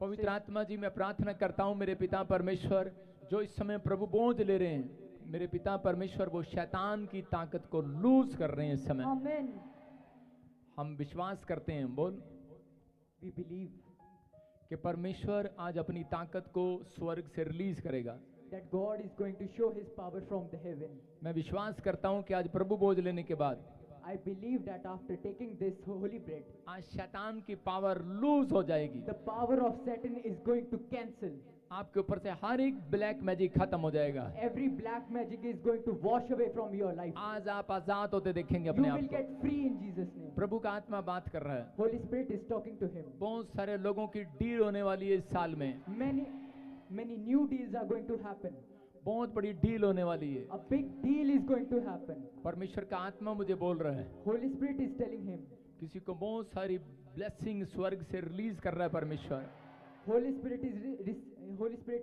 पवित्र आत्मा जी, मैं प्रार्थना करता हूँ मेरे पिता परमेश्वर, जो इस समय प्रभु बोझ ले रहे हैं, मेरे पिता परमेश्वर वो शैतान की ताकत को लूज कर रहे हैं इस समय। Amen. हम विश्वास करते हैं, बोल, We believe कि परमेश्वर आज अपनी ताकत को स्वर्ग से रिलीज करेगा। that God is going to show His power from the heaven. मैं विश्वास करता हूँ कि आज प्रभु बोझ लेने के बाद I believe that after taking this holy bread, आज शैतान की पावर लूज हो जाएगी। the power of Satan is going to cancel. आपके ऊपर से हर एक ब्लैक मैजिक खत्म हो जाएगा। Every black magic is going to wash away from your life. आज आप आजाद होते देखेंगे You अपने will आप को। get free in Jesus' name. प्रभु का आत्मा बात कर रहा है। Holy Spirit is talking to him. बहुत सारे लोगों की डील होने वाली है इस साल में। Many new deals are going to happen. बहुत बड़ी डील होने वाली है। A big deal is going to happen. परमेश्वर का आत्मा मुझे बोल रहा है, Holy Spirit is telling him. किसी को बहुत सारी ब्लेसिंग स्वर्ग से रिलीज कर रहा है परमेश्वर। Holy Spirit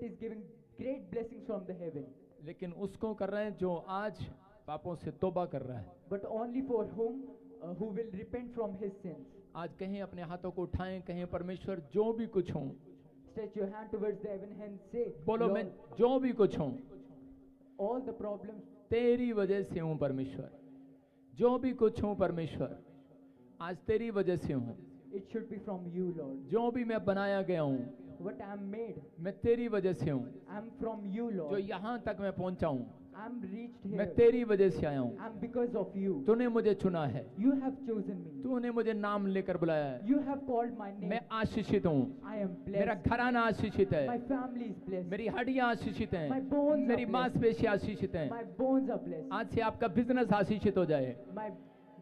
is giving great blessings from the heaven. लेकिन उसको कर रहे हैं जो आज पापों से तौबा कर रहा है। But only for who will repent from his sins. आज कहीं अपने हाथों को उठाएं, कहीं परमेश्वर जो भी कुछ हूं, Stretch your hand towards the heaven and say, बोलो Lord, मैं जो भी कुछ हूं all the problems, तेरी वजह से हूं परमेश्वर। जो भी कुछ हूं परमेश्वर, आज तेरी वजह से हूं। it should be from you, Lord. जो भी मैं बनाया गया हूं, What I am made, मैं तेरी वजह से हूं। I am from you, जो Lord. यहां तक मैं पहुंचा हूं, I am reached मैं here. तेरी वजह से आया हूं। I am because of you. तूने मुझे चुना है, You have chosen me. तूने मुझे नाम लेकर बुलाया है। You have called my name. मैं आशीषित हूँ, I am मेरा blessed. घराना आशीषित है, My family is blessed. मेरी हड्डियां आशीषित हैं, My bones मेरी are blessed. मांसपेशियां आशीषित हैं। My bones are blessed. आज से आपका बिजनेस आशीषित हो जाए, My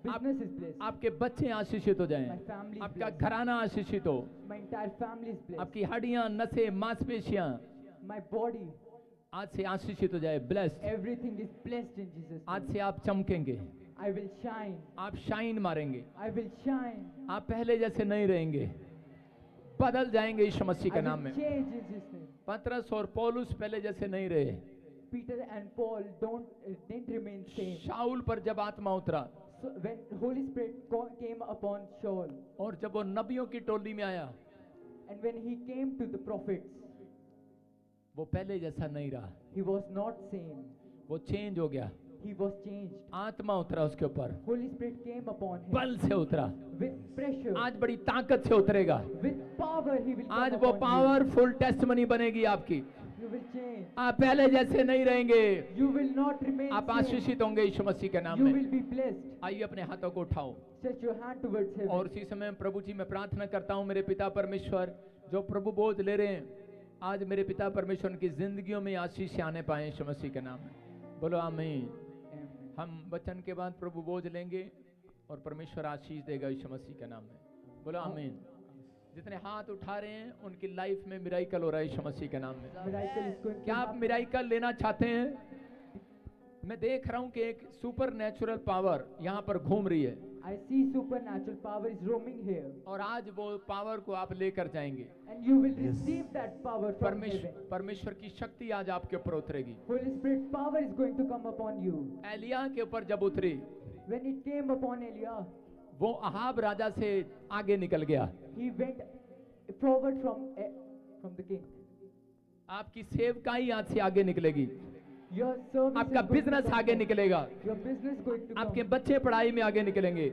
business is blessed. आपके बच्चे आशीषित हो My जाएं, family is आपका blessed. घराना आशीषित हो, My entire family is blessed. आपकी हड्डियां, नसें, मांसपेशियां My body, आज से आशीषित हो जाए, blessed. everything is blessed in Jesus' आज name. से आप चमकेंगे, I will shine. आप शाइन मारेंगे, I will shine. आप पहले जैसे नहीं रहेंगे, बदल जाएंगे यीशु मसीह I के नाम will में। change in Jesus' name. पतरस और पौलुस पहले जैसे नहीं रहे। Peter and Paul didn't remain same. शाऊल पर जब आत्मा उतरा So when Holy Spirit came upon Saul, और जब वो नबियों की टोली में आया, and when he came to the prophets, वो पहले जैसा नहीं रहा, he was not same. वो चेंज हो गया। He was changed. आत्मा उतरा उसके ऊपर, Holy Spirit came upon him बल से उतरा, with pressure, आज बड़ी ताकत से उतरेगा। with power. He will आज come वो upon पावरफुल टेस्टमनी बनेगी आपकी। you. You will change. आप पहले जैसे नहीं रहेंगे, You will not remain आप same. आशीषित होंगे यीशु मसीह के नाम You में। will be blessed. आइए अपने हाथों को उठाओ Stretch your hand towards heaven. और इसी समय प्रभु जी मैं प्रार्थना करता हूँ मेरे पिता परमेश्वर, जो प्रभु बोझ ले रहे हैं, आज मेरे पिता परमेश्वर उनकी जिंदगियों में आशीष आने पाए यीशु मसीह के नाम में। बोलो आमीन। Amen. हम वचन के बाद प्रभु बोझ लेंगे और परमेश्वर आशीष देगा यीशु मसीह के नाम में। बोलो आमीन। जितने हाथ उठा रहे हैं उनकी लाइफ में मिराइकल हो रहा है यीशु मसीह के नाम में। Miracle is going to क्या आप happen. मिराइकल लेना चाहते हैं? मैं देख रहा हूं कि एक सुपर नेचुरल पावर यहाँ पर घूम रही है I see supernatural power is roaming here, और आज वो पावर को आप लेकर जाएंगे। and you will receive that power from heaven. परमेश्वर की शक्ति आज आपके ऊपर उतरेगी। Holy Spirit power is going to come upon you. Elia के ऊपर जब उतरी, When it came upon Eliah, वो अहाब राजा से आगे निकल गया। he went forward from the king. आपकी सेवकाई आज से आगे निकलेगी, Your service आपका is going to business come आगे forward. निकलेगा, Your business going to आपके come. बच्चे पढ़ाई में आगे निकलेंगे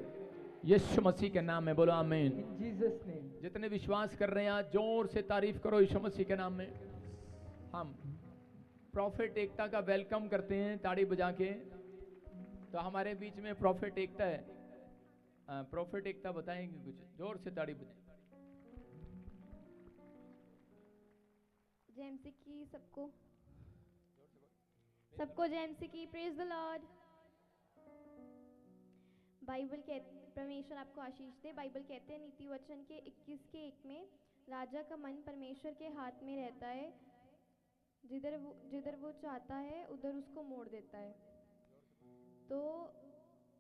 यीशु मसीह के नाम में। बोलो आमीन। In Jesus' name. जितने विश्वास कर रहे हैं आज जोर से तारीफ करो यीशु मसीह के नाम में। हम प्रॉफिट एकता का वेलकम करते हैं ताड़ी बजा के। तो हमारे बीच में प्रॉफिट एकता है। प्रॉफिट एकता बताएंगे कुछ, जोर से ताड़ी बजाएं। जेएमसी की सबको जेएमसी की प्रेज द लॉर्ड। बाइबल कहते, परमेश्वर आपको आशीष दे। बाइबल कहते हैं नीति वचन के 21 के 1 में, राजा का मन परमेश्वर के हाथ में रहता है, जिधर वो चाहता है उधर उसको मोड़ देता है। तो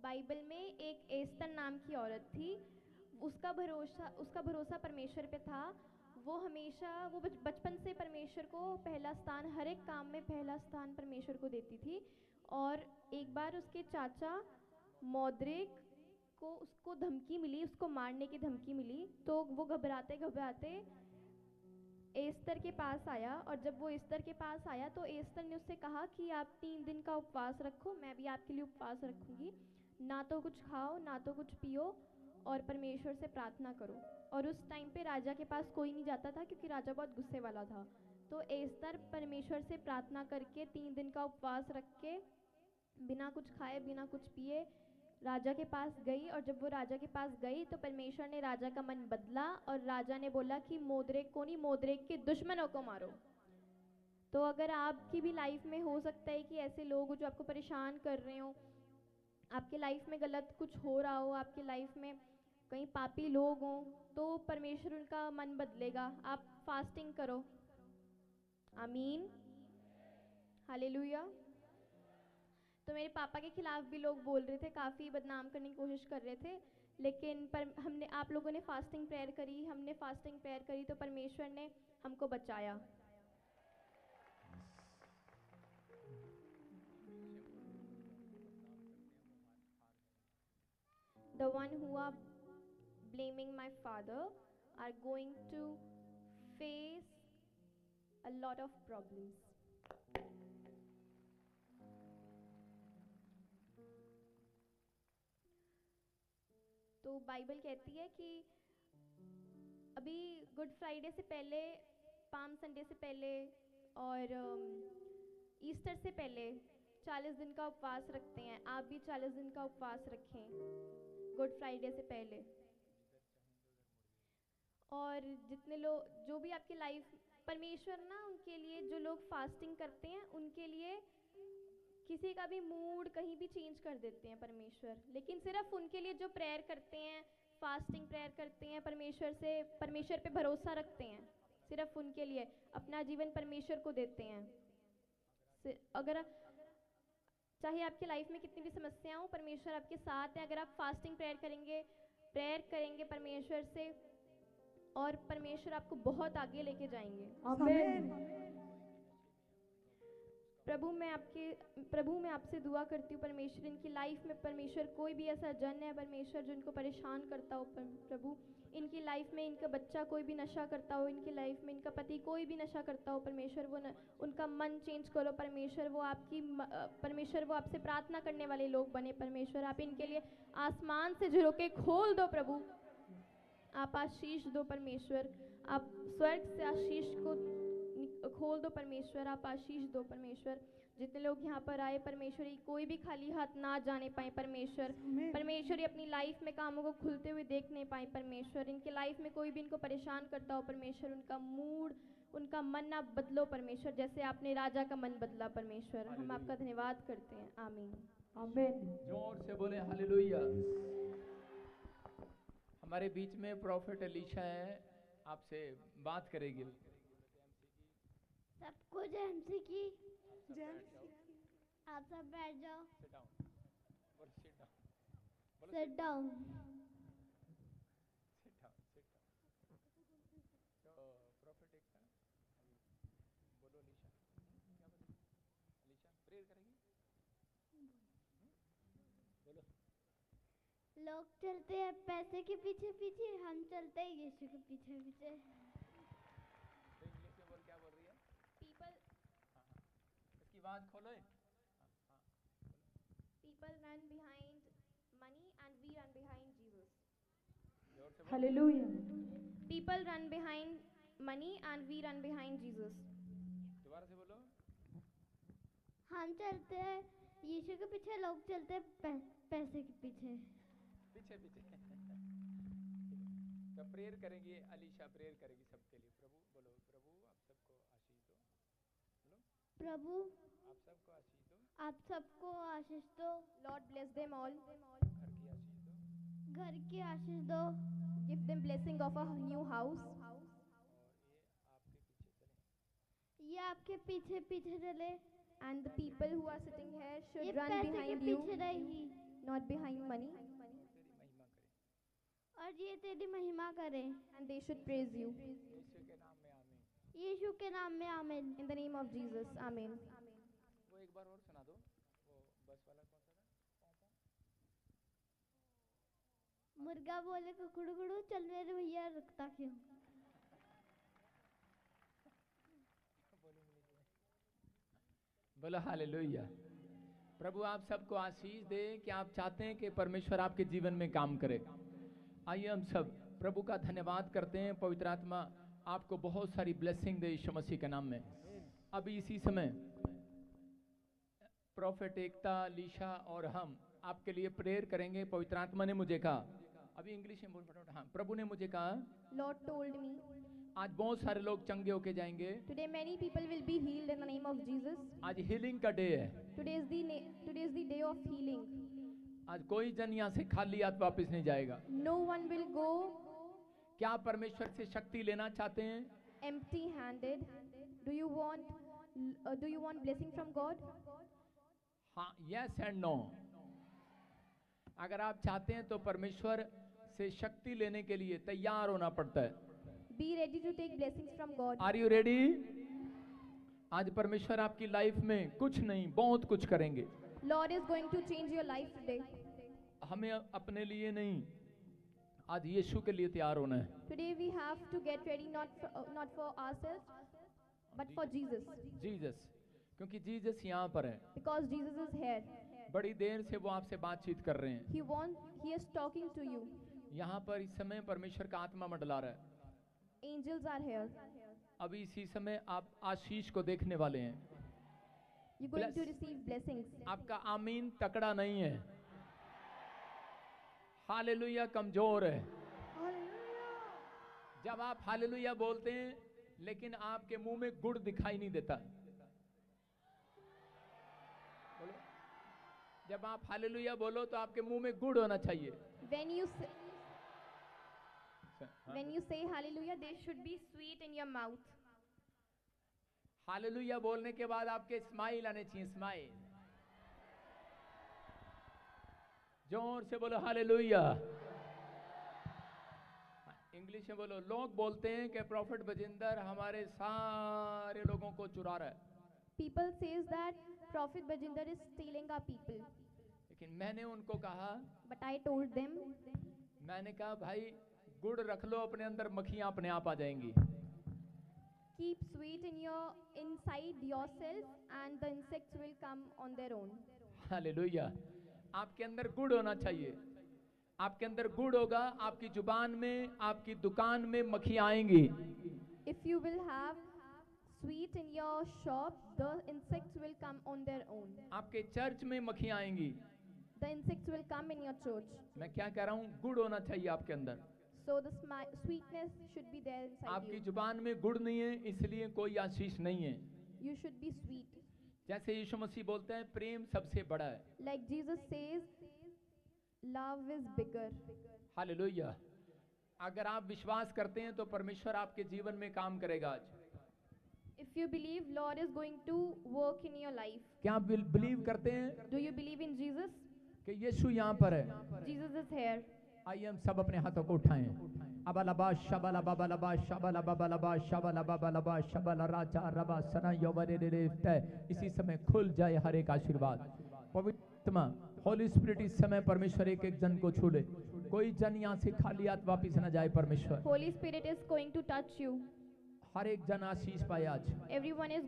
बाइबल में एक एस्तर नाम की औरत थी, उसका भरोसा परमेश्वर पे था। वो हमेशा बचपन से परमेश्वर को पहला स्थान, हर एक काम में पहला स्थान परमेश्वर को देती थी। और एक बार उसके चाचा मौद्रेक को उसको धमकी मिली, उसको मारने की धमकी मिली। तो वो घबराते एस्तर के पास आया, और जब वो एस्तर के पास आया तो एस्तर ने उससे कहा कि आप 3 दिन का उपवास रखो, मैं भी आपके लिए उपवास रखूंगी, ना तो कुछ खाओ ना तो कुछ पियो, और परमेश्वर से प्रार्थना करो। और उस टाइम पे राजा के पास कोई नहीं जाता था क्योंकि राजा बहुत गुस्से वाला था। तो एस्तर परमेश्वर से प्रार्थना करके 3 दिन का उपवास रख के बिना कुछ खाए बिना कुछ पिए राजा के पास गई। और जब वो राजा के पास गई तो परमेश्वर ने राजा का मन बदला, और राजा ने बोला कि मोद्रेक को नहीं, मोद्रेक के दुश्मनों को मारो। तो अगर आपकी भी लाइफ में हो सकता है कि ऐसे लोग हो जो आपको परेशान कर रहे हो, आपके लाइफ में गलत कुछ हो रहा हो, आपके लाइफ में कहीं पापी लोग हों, तो परमेश्वर उनका मन बदलेगा। आप फास्टिंग करो। आमीन, हालेलुया। तो मेरे पापा के खिलाफ भी लोग बोल रहे थे, काफ़ी बदनाम करने की कोशिश कर रहे थे, लेकिन हमने, आप लोगों ने फास्टिंग प्रेयर करी, हमने फास्टिंग प्रेयर करी, तो परमेश्वर ने हमको बचाया। The one who are blaming my father are going to face a lot of problems. तो बाइबल कहती है कि अभी गुड फ्राइडे से पहले, पाम संडे से पहले और ईस्टर से पहले 40 दिन का उपवास रखते हैं। आप भी 40 दिन का उपवास रखें गुड फ्राइडे से पहले। और जितने लोग, जो भी आपकी लाइफ, परमेश्वर ना उनके लिए, जो लोग फास्टिंग करते हैं उनके लिए किसी का भी मूड कहीं भी चेंज कर देते हैं परमेश्वर। लेकिन सिर्फ उनके लिए जो प्रेयर करते हैं, फास्टिंग प्रेयर करते हैं, परमेश्वर पे भरोसा रखते हैं, सिर्फ उनके लिए अपना जीवन परमेश्वर को देते हैं। अगर चाहे आपकी लाइफ में कितनी भी समस्याएं हो, परमेश्वर आपके साथ है। अगर आप फास्टिंग प्रेयर करेंगे परमेश्वर से, और परमेश्वर आपको बहुत आगे लेके जाएंगे। आमीन। प्रभु मैं आपसे दुआ करती हूँ परमेश्वर, इनकी लाइफ में परमेश्वर कोई भी ऐसा जन है परमेश्वर जो इनको परेशान करता हो, प्रभु इनकी लाइफ में इनका बच्चा कोई भी नशा करता हो, इनकी लाइफ में इनका पति कोई भी नशा करता हो, परमेश्वर उनका मन चेंज करो परमेश्वर। परमेश्वर वो आपसे प्रार्थना करने वाले लोग बने परमेश्वर। आप इनके लिए आसमान से झरोके खोल दो प्रभु, आप आशीष दो परमेश्वर, आप स्वर्ग से आशीष को खोल दो परमेश्वर, आप आशीष दो परमेश्वर। जितने लोग यहाँ पर आए परमेश्वर, कोई भी खाली हाथ ना जाने पाए परमेश्वर अपनी लाइफ में कामों को खुलते हुए देखने पाए परमेश्वर। इनके लाइफ में कोई भी इनको परेशान करता हो परमेश्वर, उनका मूड, उनका मन आप बदलो परमेश्वर, जैसे आपने राजा का मन बदला परमेश्वर। हम आपका धन्यवाद करते हैं। आमीन, आमीन। जोर से बोले हालेलुया। हमारे बीच में प्रॉफिट एलिशा है, आपसे बात करेगी। सबको जेएमसी की आप सब बैठ जाओ। Sit down. तो प्रॉफिट एकता बोलो, अलीशा क्या बोलेगी? अलीशा प्रेयर करेगी, बोलो। लोग चलते हैं पैसे के पीछे पीछे, हम चलते हैं यीशु के पीछे पीछे। तो इंग्लिश में बोल, क्या बोल रही है? पीपल, इसकी बात खोलो। people run behind money and we run behind Jesus. जोर से बोलो। Hallelujah. People run behind money and we run behind Jesus. दोबारा से बोलो। हम चलते हैं यीशु के पीछे, लोग चलते हैं पैसे के पीछे पीछे तो प्रेयर करेंगे, अलीशा प्रेयर करेगी सबके लिए। प्रभु बोलो, प्रभु आप सबको आशीष दो। बोलो, प्रभु आप सबको आशीष दो। आप सबको आशीष दो। Lord bless them all. घर की आशीष दो। घर की आशीष दो। Give them blessing of a new house. और ये आपके पीछे चले। ये आपके पीछे पीछे चले। And the people who are sitting here ये should run पैसे के behind you, पीछे रहेगी not behind money. तेरी महिमा करे, और ये तेरी महिमा करे। And they should praise you. यीशु के नाम में आमीन। यीशु के नाम में आमीन। In the name of Jesus. Amen. वो एक बार और सुना दो, वो बस वाला कौन सा था? मुर्गा बोले कुकड़ू कुकड़ू, चल मेरे भैया रुकता क्यों। बोलो हालेलुया। प्रभु आप सबको आशीष दे कि आप चाहते हैं कि परमेश्वर आपके जीवन में काम करे। आइए हम सब प्रभु का धन्यवाद करते हैं। पवित्र आत्मा आपको बहुत सारी ब्लेसिंग दे यीशु मसीह के नाम में। अभी इसी समय प्रॉफेट एकता, लीशा और हम आपके लिए प्रेयर करेंगे। पवित्र आत्मा ने मुझे कहा, अभी इंग्लिश में बोल फटाफट। हाँ, प्रभु ने मुझे कहा, Lord told me, आज बहुत सारे लोग चंगे होके जाएंगे। today many people will be healed in the name of Jesus. आज हीलिंग का डे है। Today is the day of healing. आज कोई जन यहाँ से खाली हाथ वापस नहीं जाएगा। No one will go क्या आप परमेश्वर से शक्ति लेना चाहते हैं? empty-handed. Do you want blessing from God? हाँ, यस एंड नो। अगर आप चाहते हैं तो परमेश्वर से शक्ति लेने के लिए तैयार होना पड़ता है। Be ready to take blessings from God. Are you ready? आज परमेश्वर आपकी लाइफ में कुछ नहीं बहुत कुछ करेंगे। Lord is going to change your life today. हमें अपने लिए नहीं, आज यीशु के लिए तैयार होना है। Today we have to get ready not for ourselves, but for Jesus. Jesus, क्योंकि जीसस यहाँ पर है। Because Jesus is here. बड़ी देर से वो आपसे बातचीत कर रहे हैं। He is talking to you. यहाँ पर इस समय परमेश्वर का आत्मा मंडला रहा है। Angels are here. अभी इसी समय आप आशीष को देखने वाले हैं। You're going to Bless. receive blessings. आपका आमीन तकड़ा नहीं है, हालेलुया कमजोर है। जब आप हालेलुया बोलते हैं लेकिन आपके मुंह में गुड़ दिखाई नहीं देता। बोलो, जब आप हालेलुया बोलो तो आपके मुंह में गुड़ होना चाहिए। When you say hallelujah, there should be sweet in your mouth. Hallelujah बोलने के बाद आपके स्माइल आने चाहिए। स्माइल जोर से बोलो हालेलुया। इंग्लिश में बोलो। लोग बोलते हैं कि प्रॉफिट बजिंदर हमारे सारे लोगों को चुरा रहा है। People says that Prophet Bajinder is stealing our people. लेकिन मैंने उनको कहा, But I told them, मैंने कहा भाई गुड़ रख लो अपने अंदर, मक्खियां अपने आप आ जाएंगी। keep sweet inside yourself and the insects will come on their own. Hallelujah. आपके अंदर गुड़ होना चाहिए। आपके अंदर गुड़ होगा, आपकी जुबान में, आपकी दुकान में मक्खियां आएंगी। If you will have sweet in your shop, the insects will come on their own. आपके चर्च में मक्खियां आएंगी। The insects will come in your church. मैं क्या कह रहा हूँ, गुड़ होना चाहिए आपके अंदर। So the sweetness should be there inside आपकी you. जुबान में गुड़ नहीं है, इसलिए कोई आशीष नहीं है। You should be sweet. जैसे यीशु मसीह बोलते हैं प्रेम सबसे बड़ा है। Like Jesus says, love is bigger. Hallelujah. अगर आप विश्वास करते हैं तो परमेश्वर आपके जीवन में काम करेगा आज। If you believe, Lord is going to work in your life. क्या आप बिलीव करते हैं Do you believe in Jesus? कि यीशु यहाँ पर है? Jesus is here. आइए हम सब अपने हाथों को उठाएं। अबलबा शबला बाबलबा शबला बाबलबा शबला बाबलबा शबला राजा रबा सना यवरेरेफ्ते। इसी समय खुल जाए हर एक आशीर्वाद। पवित्र होली स्पिरिट इस समय परमेश्वर एक एक जन को छू ले। कोई जन यहाँ से खाली हाथ वापिस न जाए। परमेश्वर Holy Spirit is going to touch you. हर एक जन आशीष पाए आज। Everyone is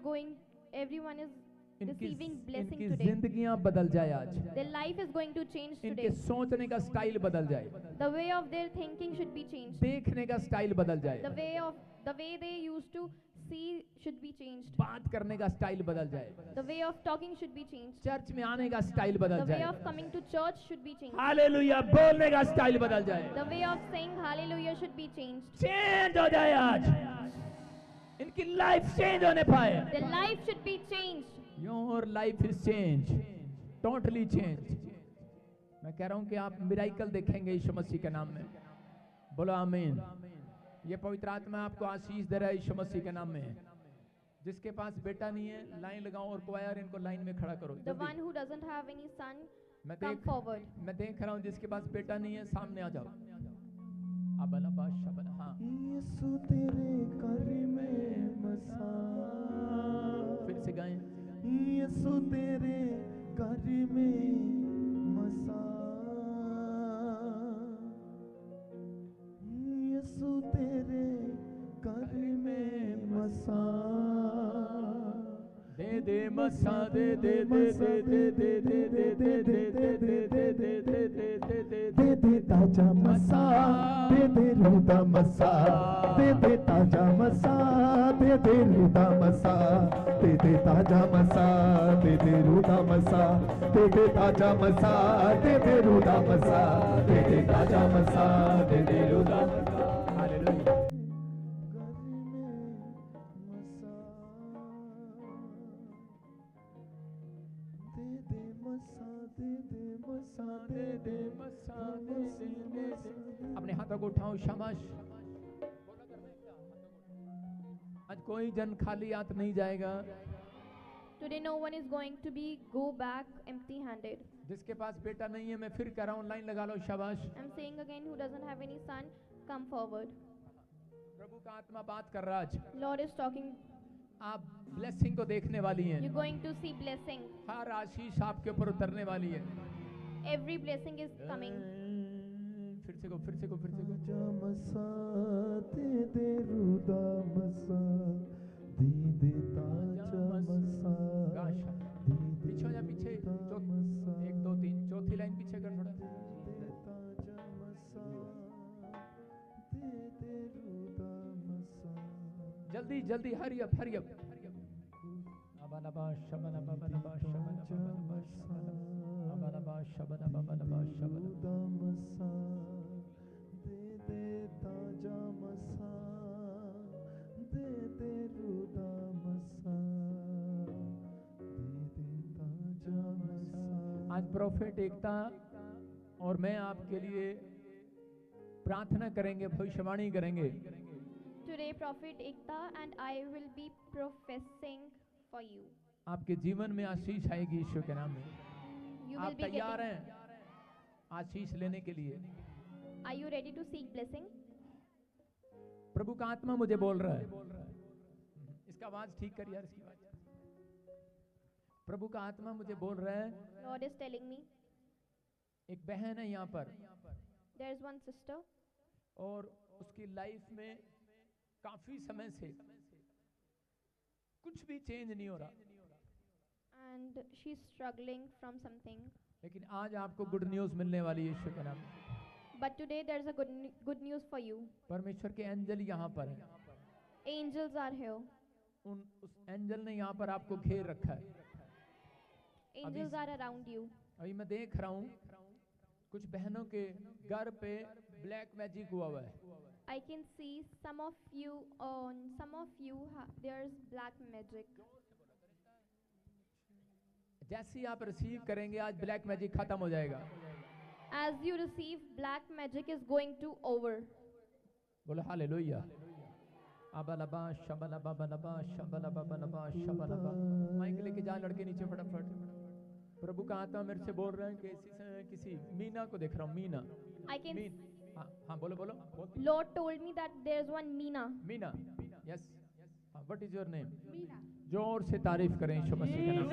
receiving blessing इनकी today. जिंदगियां बदल जाए आज। Their life is going to change इनके today. सोचने का स्टाइल बदल जाए। The way of their thinking should be changed. देखने का स्टाइल बदल जाए। The way they used to see should be changed. बात करने का स्टाइल बदल जाए। The way of talking should be changed. Church में आने का स्टाइल बदल The way जाए। of coming to church should be changed. Hallelujah बोलने का स्टाइल बदल जाए। The way of saying hallelujah should be changed. Change हो जाए आज। इनकी लाइफ चेंज होने पाए। Their life should be changed. Your life is change, totally change. मैं कह रहा हूं कि आप मिराइकल देखेंगे यीशु मसीह के नाम में। बोलो आमीन। ये पवित्र आत्मा आपको आशीष दे रहा है यीशु मसीह के नाम में। जिसके पास बेटा नहीं है लाइन लगाओ और क्वायर इनको लाइन में खड़ा करो। The one who doesn't have any son, मैं come forward. मैं देख रहा हूँ जिसके पास बेटा नहीं है सामने आ जाओ। अबला बादशाह। हाँ, यीशु तेरे कर में बसा। फिर से गाएं। यीशु तेरे कर में बसा। यीशु तेरे कर में बसा। दे दे मसा दे दे दे दे दे दे दे दे दे दे दे दे दे दे दे दे दे ताजा मसा दे रूदा मसा दे ताजा मसा दे रूदा मसा दे ताजा मसा दे रूदा मसा दे ताजा मसा दे रूदा मसा दे ताजा मसा दे रूदा हालेलुया। अपने हाथों को उठाओ, शाबाश। आज कोई जन खाली हाथ नहीं जाएगा। Today no one is going to go back empty handed. जिसके पास बेटा नहीं है, मैं फिर कह रहा हूँ, लाइन लगा लो, शाबाश। I'm saying again, who doesn't have any son, come forward. प्रभु का आत्मा बात कर रहा है आज। Lord is talking. आप ब्लेसिंग को देखने वाली हैं। You're going to see blessing. हर आशीष आपके ऊपर उतरने वाली है। Every blessing is coming. फिर से को, फिर से को, फिर से को। ताजा मसा दे रूदा मसा दे ताजा मसा गाशा। पीछे हो जा, पीछे। एक दो तीन, चौथी लाइन पीछे कर थोड़ा। ताजा मसा दे रूदा मसा जल्दी जल्दी, हरी अप, हरी अप। अबलबा शबलबा बलबा शबलबा बलबा शबलबा अबलबा शबलबा बलबा शबलबा। रूदा मसा दे ताजा मसा दे रूदा मसा दे ताजा मसा। आज प्रोफेट एकता और मैं आपके लिए प्रार्थना करेंगे, भविष्यवाणी करेंगे। Today Prophet Ekta and I will be professing for you. आपके जीवन में आशीष आएगी यीशु के नाम में। You आप will be तैयार getting. हैं आशीष लेने के लिए? Are you ready to seek blessing? प्रभु का आत्मा मुझे बोल रहा है। इसका आवाज ठीक कर यार, इसकी आवाज। प्रभु का आत्मा मुझे बोल रहा है। Lord is telling me. एक बहन है यहाँ पर There is one sister और उसकी लाइफ में काफी समय से कुछ भी चेंज नहीं हो रहा, and she's struggling from something. लेकिन आज आपको गुड न्यूज मिलने वाली है यीशु के नाम में। But today there's a good news for you. परमेश्वर के एंजल यहाँ पर हैं। Angels are here. उस एंजल ने यहाँ पर आपको घेर रखा है। Angels are around you. अभी मैं देख रहा हूँ कुछ बहनों के घर पे ब्लैक मैजिक हुआ हुआ है। I can see some of you there's black magic. जैसे ही आप रिसीव करेंगे, आज ब्लैक मैजिक खत्म हो जाएगा। As you receive, black magic is going to over. बोलो हालेलुया। अबलबा शबलबा बलबा शबलबा बलबा शबलबा। माइक लेके जा लड़के नीचे फटाफट। प्रभु का आत्मा मेरे से बोल रहा है कि किसी मीना को देख रहा हूँ। Meena, I can. हाँ बोलो बोलो। Lord told me that there's one Meena. Meena, yes. What is your name? Meena. जोर से तारीफ करें यीशु मसीह के नाम।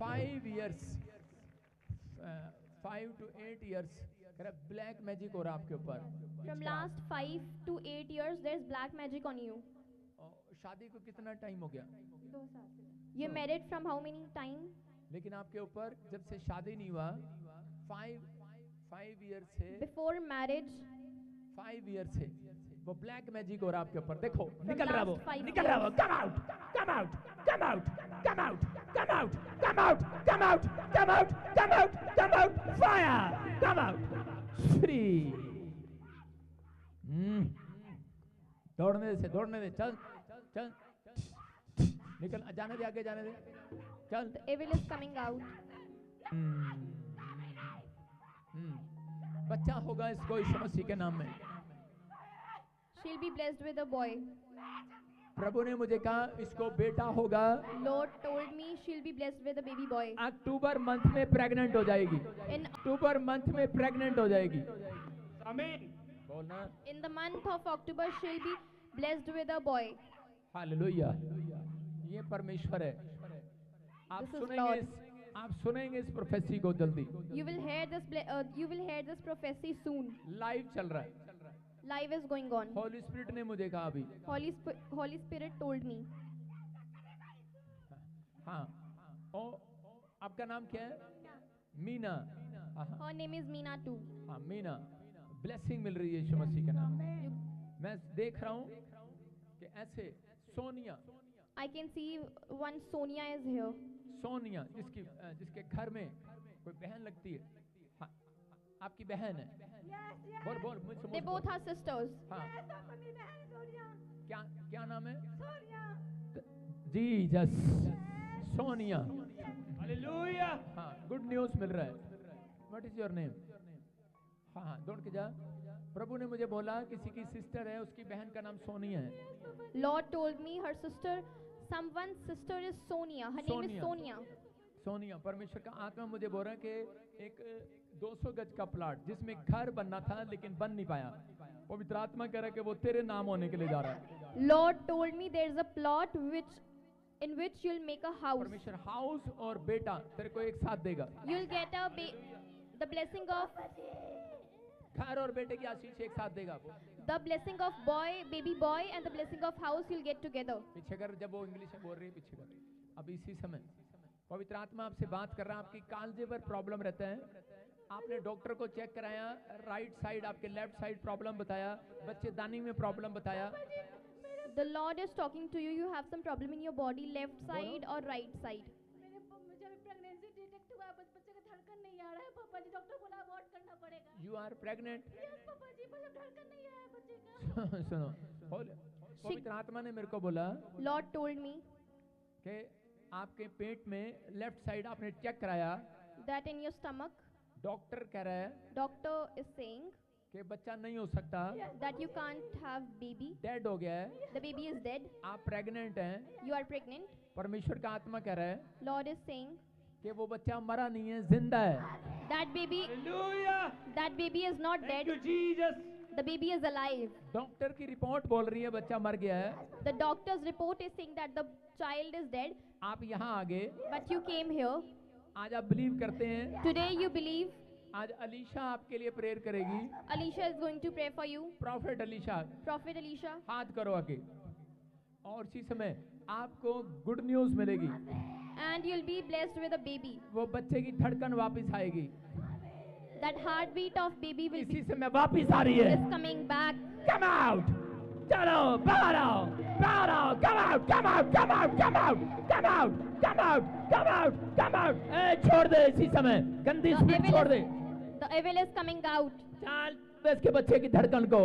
5 years 5 to 8 years black magic हो रहा आपके ऊपर। From last 5 to 8 years, there's black magic on you. शादी को कितना टाइम हो गया? 2 साल. You're married from how many time? लेकिन आपके ऊपर जब से शादी नहीं हुआ 5 years से, Before marriage, 5 years से वो ब्लैक मैजिक हो रहा आपके ऊपर। देखो From निकल रहा वो, last 5 निकल रहा वो। कम out, come out, come out, come out, come out, come out, come out, come out, come out, come out, fire, come out, free. दौड़ने दे, दौड़ने दे, चल चल, निकल, जाने दे, आगे जाने दे, चल। the evil is coming out. बच्चा होगा इसको यीशु मसीह के नाम में। She'll be blessed with a boy. प्रभु ने मुझे कहा इसको बेटा होगा। Lord told me she'll be blessed with a baby boy. October month में प्रेग्नेंट हो जाएगी। In अक्टूबर मंथ में प्रेग्नेंट हो जाएगी। आमीन बोलना। in the month of October, she'll be blessed with a boy. Hallelujah. ये परमेश्वर है। आप This is सुनेंगे Lord. आप सुनेंगे इस प्रोफेसी को जल्दी। You will hear this prophecy soon. Live चल रहा है। Live is going on. Holi spirit ने मुझे कहा अभी। Holy Spirit told me. हाँ, ओ आपका नाम क्या है? मीना। हाँ हाँ, Her name is Meena too. हाँ मीना, ब्लेसिंग मिल रही है यीशु मसीह के नाम में। मैं देख रहा हूँ कि ऐसे Sonia, I can see one Sonia is here. Sonia जिसके घर में कोई बहन लगती है। हाँ, आपकी बहन है। बोल बोल मुझसे They both are sisters. हाँ, क्या क्या नाम है? जीसस, सोनिया। हालेलुया। हाँ, गुड न्यूज़ मिल रहा है। What is your name? हाँ हाँ, दौड़ के जा। प्रभु ने मुझे बोला किसी की सिस्टर है, उसकी बहन का नाम सोनिया है। Lord told me her sister, someone's sister is Sonia. Her name is Sonia. Sonia, परमेश्वर का आत्मा मुझे बोल रहा है कि एक 200 गज का प्लाट जिसमें घर बनना था लेकिन बन नहीं पाया, पवित्र आत्मा कह रहा है कि वो तेरे नाम होने के लिए जा रहा है। Lord told me there is a plot in which you'll make a house. परमेश्वर हाउस और बेटा तेरे को एक साथ देगा। You'll get the blessing of घर और बेटे की आशीष एक साथ देगा वो। the blessing of baby boy and the blessing of house you'll get together. पीछे कर, जब वो इंग्लिश में बोल रही है पीछे कर। अब इसी समय पवित्र आत्मा आपसे बात कर रहा है। आपकी कालजे पर प्रॉब्लम रहता है, आपने डॉक्टर को चेक कराया, राइट साइड आपके लेफ्ट साइड प्रॉब्लम बताया, बच्चेदानी में प्रॉब्लम बताया। The Lord is talking to you. You have some problem in your body, left side or right side. मुझे अभी प्रेगनेंसी डिटेक्ट हुआ है, बस बच्चे का धड़कन नहीं आ रहा है पापा जी, डॉक्टर बोला अबॉर्ट करना पड़ेगा। You are pregnant. Yes papa जी, बस अब धड़कन नहीं आया है बच्चे का। सुनो, पवित्र आत्मा ने मेरे को बोला Lord told me कि आपके पेट में लेफ्ट साइड आपने चेक कराया, that in your stomach, doctor कह रहा है doctor is saying कि बच्चा नहीं हो सकता, that you can't have baby. Dead हो गया है, The baby is dead. आप प्रेग्नेंट हैं। You are pregnant. परमेश्वर का आत्मा कह रहा है Lord is saying कि वो बच्चा मरा नहीं है, जिंदा है। that baby is not dead. The baby is alive. Doctor की रिपोर्ट बोल रही है बच्चा मर गया है, The doctor's report is saying that the child is dead, आप यहाँ आ गए। but you came here. आज आप बिलीव करते हैं। Today you believe. आज अलीशा आपके लिए प्रेयर करेगी। Alicia is going to pray for you. Profit Alisha, Prophet Alicia. हाथ करो आगे। और इसी समय आपको गुड न्यूज मिलेगी, And you'll be blessed with a baby. वो बच्चे की धड़कन वापस आएगी। That heartbeat of baby will इसी be समय वापस आ रही है। is coming back. Come out! चलो बाहर आओ, बाहर आओ, come out, come out, come out, come out, come out, come out, come out, come out. ए, छोड़ दे इसी समय, गंदी The स्पिरिट छोड़ दे। the evil is coming out. चल इसके बच्चे की धड़कन को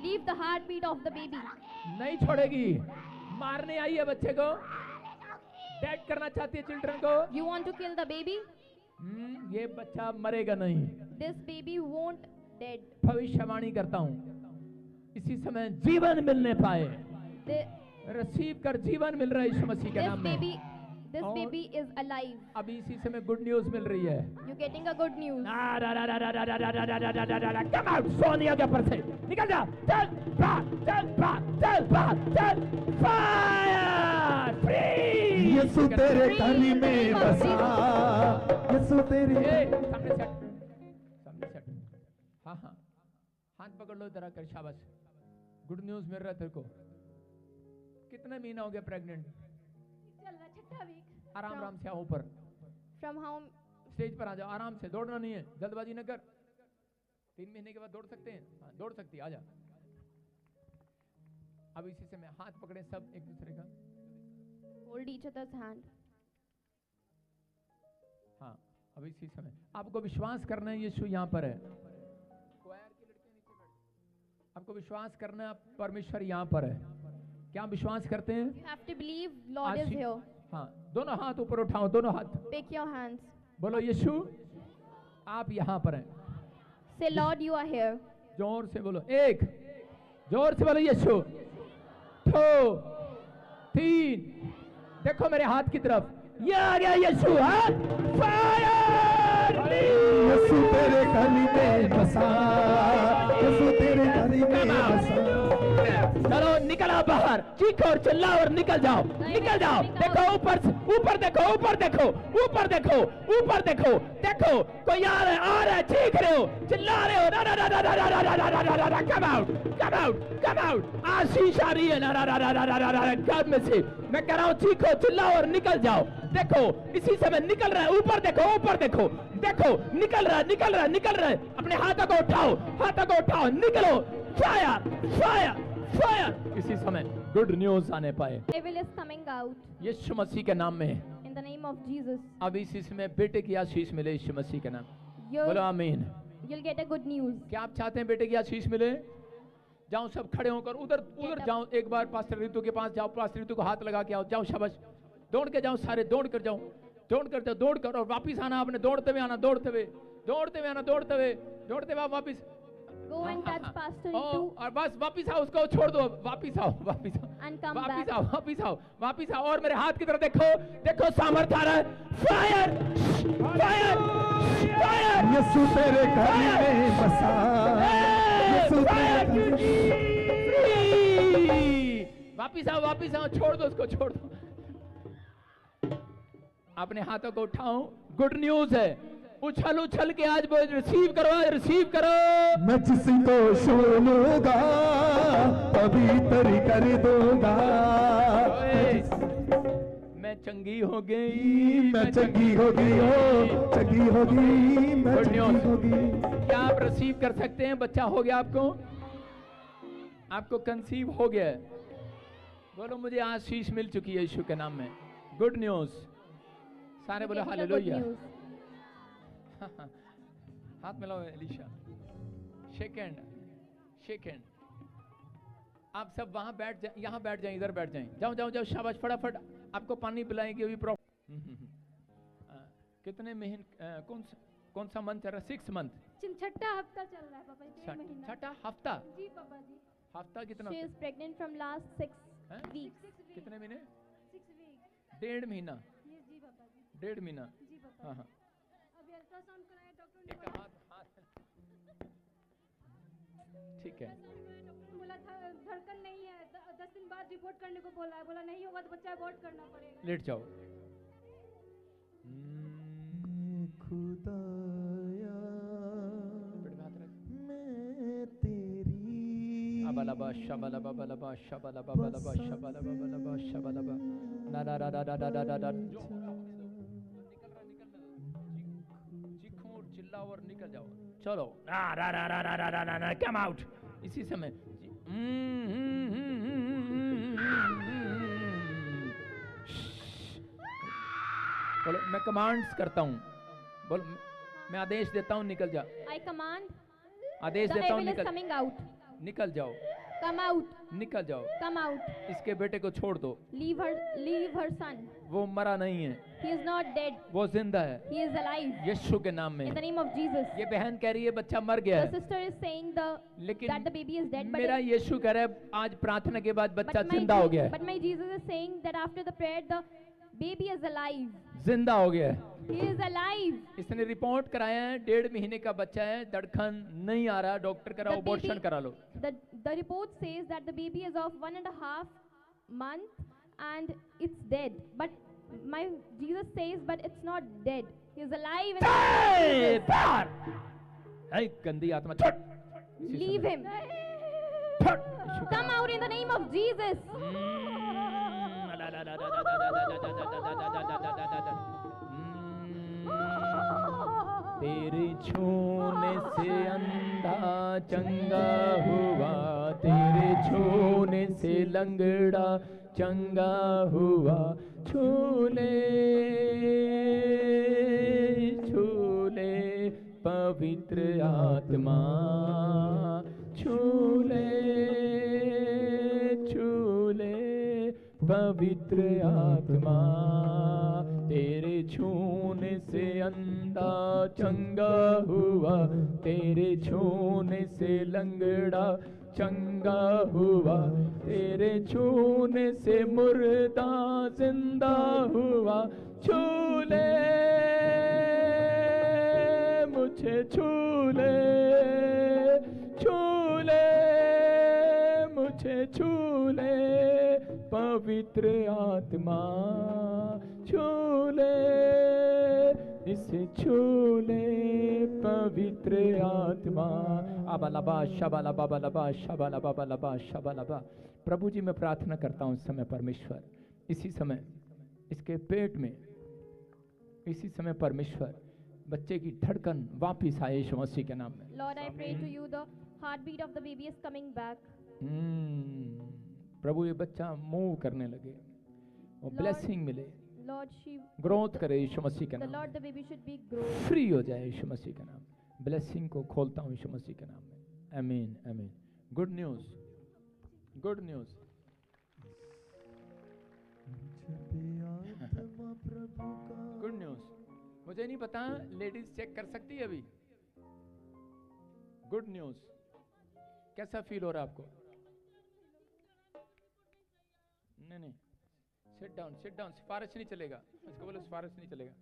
Leave the heartbeat of the baby. नहीं छोड़ेगी। मारने आई है बच्चे को, डेड करना चाहती है चिल्ड्रन को। You want to kill the baby? ये बच्चा मरेगा नहीं। This baby won't dead. भविष्यवाणी करता हूँ इसी समय जीवन मिलने पाए। The- रिसीव कर, जीवन मिल रहा है यीशु मसीह के This नाम में। this और- baby is alive. अभी इसी समय गुड न्यूज मिल रही है। You're getting a good news. Come out Sonia के ऊपर से निकल जा, चल बाहर, चल बाहर, चल बाहर, चल फायर फ्री। यीशु तेरे गली में बसा, यीशु तेरे सामने सेट, सामने सेट। हाँ हाँ, हाथ पकड़ लो जरा कर, शाबाश। गुड न्यूज मिल रहा है तेरे को। कितने महीना हो गया प्रेग्नेंट? चल रहा छठा वीक। आराम आराम से आओ ऊपर, From how स्टेज पर आ जाओ आराम से, दौड़ना नहीं है, जल्दबाजी न कर। 3 महीने के बाद दौड़ सकते हैं? हाँ दौड़ सकती है, आ जा। अब इसी समय हाथ पकड़े सब एक दूसरे का। hold each other's hand. हाँ अब इसी समय आपको विश्वास करना है यीशु यहाँ पर है। आपको विश्वास करना है परमेश्वर यहाँ पर है। क्या आप विश्वास करते हैं? You have to believe Lord is Ashish- here. हाँ, दोनों हाथ ऊपर उठाओ, दोनों हाथ Pick your hands. बोलो यीशु आप यहाँ पर हैं। Say, Lord, you are here. जोर से बोलो, एक, जोर से बोलो यीशु। 2 3, देखो मेरे हाथ की तरफ, ये आ गया यीशु। हाथ फायर। यीशु तेरे गली में बसा, यीशु तेरे गली में बसा। चलो निकल आओ बाहर, चीखो और चिल्लाओ और निकल जाओ, निकल जाओ। देखो ऊपर ऊपर देखो, ऊपर देखो, ऊपर देखो, ऊपर देखो, देखो कोई आ रहा है, चीख रहे हो, चिल्ला रहे हो, come out, come out, come out. Ashish आ रही है घर में से। मैं कह रहा हूँ चीखो चिल्लाओ और निकल जाओ। देखो इसी समय निकल रहा है, ऊपर देखो, ऊपर देखो, देखो निकल रहा है, निकल रहा है, निकल रहा है। अपने हाथों को उठाओ, हाथों को उठाओ, निकलो। Fire, fire, fire. इसी समय गुड न्यूज आने पाए। Devil is coming out यीशु मसीह के नाम में, in the name of Jesus. अब इसी समय बेटे की आशीष मिले यीशु मसीह के नाम। You'll, बोलो आमीन। you'll get a good news. क्या आप चाहते हैं बेटे की आशीष मिले? जाओ सब खड़े होकर उधर उधर जाओ, एक बार पास्टर रितु के पास जाओ, पास्टर रितु को हाथ लगा के आओ, जाओ शाबाश। दौड़ के जाओ, सारे दौड़ कर जाओ, दौड़ कर जाओ, दौड़ कर और वापिस आना, आपने दौड़ते हुए आना, दौड़ते हुए, दौड़ते हुए आना, दौड़ते हुए, दौड़ते हुए वापिस। Go and touch Pastor O, Ritu और बस वापिस आओ, उसको छोड़ दो, वापिस आओ, वापिस आओ, and come वापिस back. आओ, वापिस आओ, वापिस आओ। और मेरे हाथ की तरफ देखो, देखो सामर्थ आ रहा है। Fire, fire, fire. यीशु तेरे घर में बसा, यीशु तेरे घर में। वापिस आओ, वापिस आओ, छोड़ दो उसको, छोड़ दो। अपने हाथों को उठाओ, गुड न्यूज है। उछल उछल के आज वो रिसीव करो, रिसीव करो। मैं जिसको छूलूंगा पवित्र कर दूंगा। मैं चंगी हो गई, मैं चंगी हो गई हो, चंगी हो गई, मैं Good चंगी news. हो गई। क्या आप रिसीव कर सकते हैं? बच्चा हो गया आपको, आपको कंसीव हो गया है। बोलो मुझे आशीष मिल चुकी है यीशु के नाम में। Good news. सारे बोलो Getting a good hallelujah. news. हाथ मिलाओ Elisha. Shake hand, shake hand. आप सब वहां बैठ जाए, यहाँ बैठ जाएं, इधर बैठ जाएं। जाओ जाओ जाओ, शाबाश, फटाफट। आपको पानी पिलाएंगे अभी। कितने महीने, कौन सा मंथ चल रहा है? 6 मंथ, छठा हफ्ता चल रहा है पापा जी, 3 महीना। छठा हफ्ता। जी पापा जी। हफ्ता कितना? She is pregnant from last 6 हैं? weeks. कितने महीने? 6 वीक। 1.5 महीना। ये जी पापा जी। 1.5 महीना। जी पापा। हाँ हाँ। अभी अल्ट्रासाउंड कराया डॉक्टर ने एक बोला। हाथ, ठीक है। अल्ट्रासाउंड कराया डॉक्टर ने बोला था धड़कन नहीं है, 10 दिन बाद रिपोर्ट करने को बोला है। बोला नहीं होगा तो बच्चा अबॉर्ट करना पड़ेगा। लेट जाओ। खुदाया मैं तेरी अबलबा शबलबा बलबा शबलबा बलबा शबलबा बलबा शबलबा ना ना ना ना ना ना ना ना। चीखो और चिल्लाओ और निकल जाओ। चलो ना ना ना ना ना ना ना ना, कम आउट इसी समय। बोलो मैं कमांड्स करता हूँ, बोलो मैं आदेश देता हूँ, निकल जा। I command आदेश the देता हूँ, devil is निकल, coming out. निकल जाओ, Come out. निकल जाओ। Come out. इसके बेटे को छोड़ दो, Leave her son. वो मरा नहीं है, He is not dead. वो जिंदा है He is alive. यीशु के नाम में। In the name of Jesus. ये बहन कह रही है बच्चा मर गया The है, sister is saying that लेकिन the baby is dead, मेरा यीशु कह रहा है आज प्रार्थना के बाद बच्चा but जिंदा हो गया है, but my Jesus is saying that after the prayer the baby is alive. जिंदा हो गया है। He is alive. इसने रिपोर्ट कराया है, 1.5 महीने का बच्चा है, धड़कन नहीं आ रहा, डॉक्टर करा The अबॉर्शन baby- करा लो। The report says that the baby is of 1.5 month and it's dead. But my Jesus says, but it's not dead. He is alive. ए, बाहर! ऐ, गंदी आत्मा छोड़, इसी Leave समय। him. छोड़, यीशु का Come out in the name of Jesus. तेरे छूने से अंधा चंगा हुआ, तेरे छूने से लंगड़ा चंगा हुआ। छूले छूले पवित्र आत्मा, छूले छूले पवित्र आत्मा। तेरे छूने से अंधा चंगा हुआ, तेरे छूने से लंगड़ा चंगा हुआ, तेरे छूने से मुर्दा जिंदा हुआ। छूले मुझे, छूले छूले मुझे, छूले पवित्र आत्मा छू ले, इसे छू ले पवित्र आत्मा। अबलबा शबलबा बलबा शबलबा बलबा शबलबा। प्रभु जी मैं प्रार्थना करता हूँ इस समय परमेश्वर, इसी समय इसके पेट में, इसी समय परमेश्वर बच्चे की धड़कन वापिस आए यीशु मसीह के नाम में। Lord, I pray to you, the heartbeat of the baby is coming back. प्रभु ये बच्चा मूव करने लगे और ब्लेसिंग मिले, Lord, she, ग्रोथ करे यीशु मसीह के the नाम Lord, the baby should be grown. में, फ्री हो जाए यीशु मसीह के नाम में। ब्लेसिंग को खोलता हूँ यीशु मसीह के नाम में। आमीन आमीन। Good news, good news. Good news. मुझे नहीं पता लेडीज चेक कर सकती है अभी। Good news. कैसा फील हो रहा है आपको? नहीं नहीं, सिट डाउन, सिट डाउन। सिफारिश नहीं चलेगा, इसको बोलो सिफारिश नहीं चलेगा।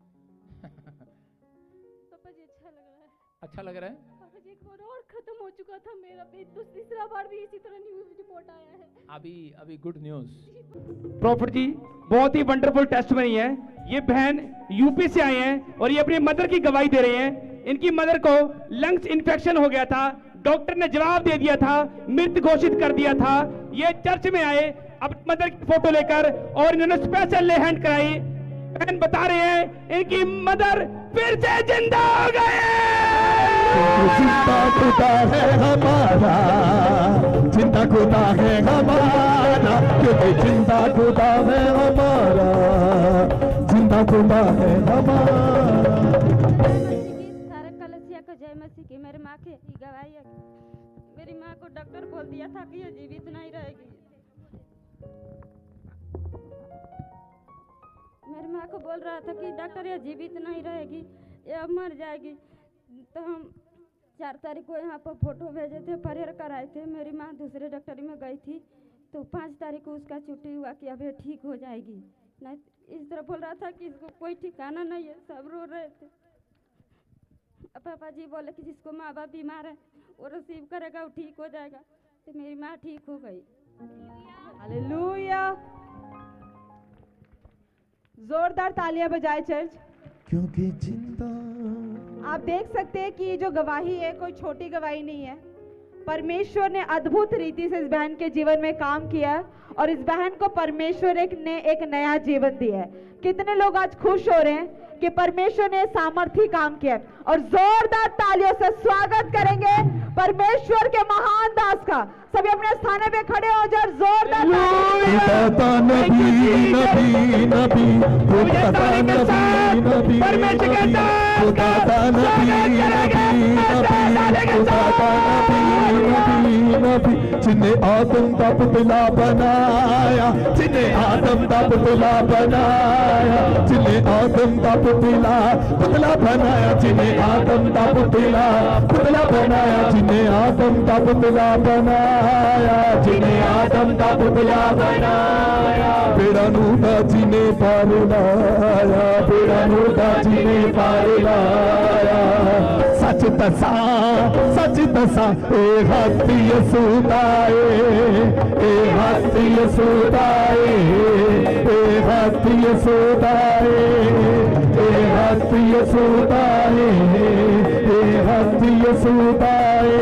पापा जी अच्छा लग रहा है। अच्छा लग रहा है? पापा जी एक बार और खत्म हो चुका था मेरा पेट, तो तीसरा बार भी इसी तरह न्यूज़ रिपोर्ट आया है। अभी गुड न्यूज। प्रॉफिट जी बहुत ही वंडरफुल टेस्टमनी है। ये बहन यूपी से आए हैं और ये अपनी मदर की गवाही दे रहे हैं। इनकी मदर को लंग्स इन्फेक्शन हो गया था, डॉक्टर ने जवाब दे दिया था, मृत घोषित कर दिया था। ये चर्च में आए अपनी मदर की फोटो लेकर और इन्होंने स्पेशल ले हैंड कराई। बहन बता रहे हैं इनकी मदर फिर से जिंदा हो गए। जिंदा खुदा है हमारा, जिंदा खुदा है हमारा, क्योंकि जिंदा खुदा है हमारा, जिंदा खुदा है हमारा। सारे कलसिया को जय मसीह की। मेरी माँ की गवाही है। मेरी माँ को डॉक्टर बोल दिया था कि ये जीवित नहीं रहेगी। मेरी माँ को बोल रहा था कि डॉक्टर ये जीवित नहीं रहेगी, ये अब मर जाएगी। तो हम 4 तारीख को यहाँ पर फोटो भेजे थे, प्रेयर कराए थे। मेरी माँ दूसरे डॉक्टरी में गई थी, तो 5 तारीख को उसका छुट्टी हुआ कि अब ये ठीक हो जाएगी। नहीं इस तरह बोल रहा था कि इसको कोई ठिकाना नहीं है, सब रो रहे थे। पापा जी बोले कि जिसको माँ बाप बीमार है वो रिसीव करेगा, वो ठीक हो जाएगा। तो मेरी माँ ठीक हो गई। हालेलुया। जोरदार तालियां बजाए चर्च। क्योंकि जिंदा। आप देख सकते हैं कि ये जो गवाही है कोई छोटी गवाही नहीं है। परमेश्वर ने अद्भुत रीति से इस बहन के जीवन में काम किया और इस बहन को परमेश्वर ने एक नया जीवन दिया है। कितने लोग आज खुश हो रहे हैं कि परमेश्वर ने सामर्थी काम किया है? और जोरदार तालियों से स्वागत करेंगे परमेश्वर के महान दास का। सभी अपने स्थान पे खड़े हो जाओ, जोरदार जिन्हें आदम का पुतला बनाया, जिन्हें आदम का पुतला बनाया, जिन्हें आदम का पुतला बनाया, जिन्हें आदम का पुतला बनाया, जिन्हें आदम का पुतला बनाया, जिन्हें आदम का पुतला बनाया। बेड़ा नूदा जिन्हें पार लाया, बेड़ा नूदा जिन्हें पार लाया। सच दसा ए हस्ती सुदाए, ए हस्ती सुदाए, ए हस्ती सुदाए, ए हस्ती सुदाए, ए हस्ती सुदाए,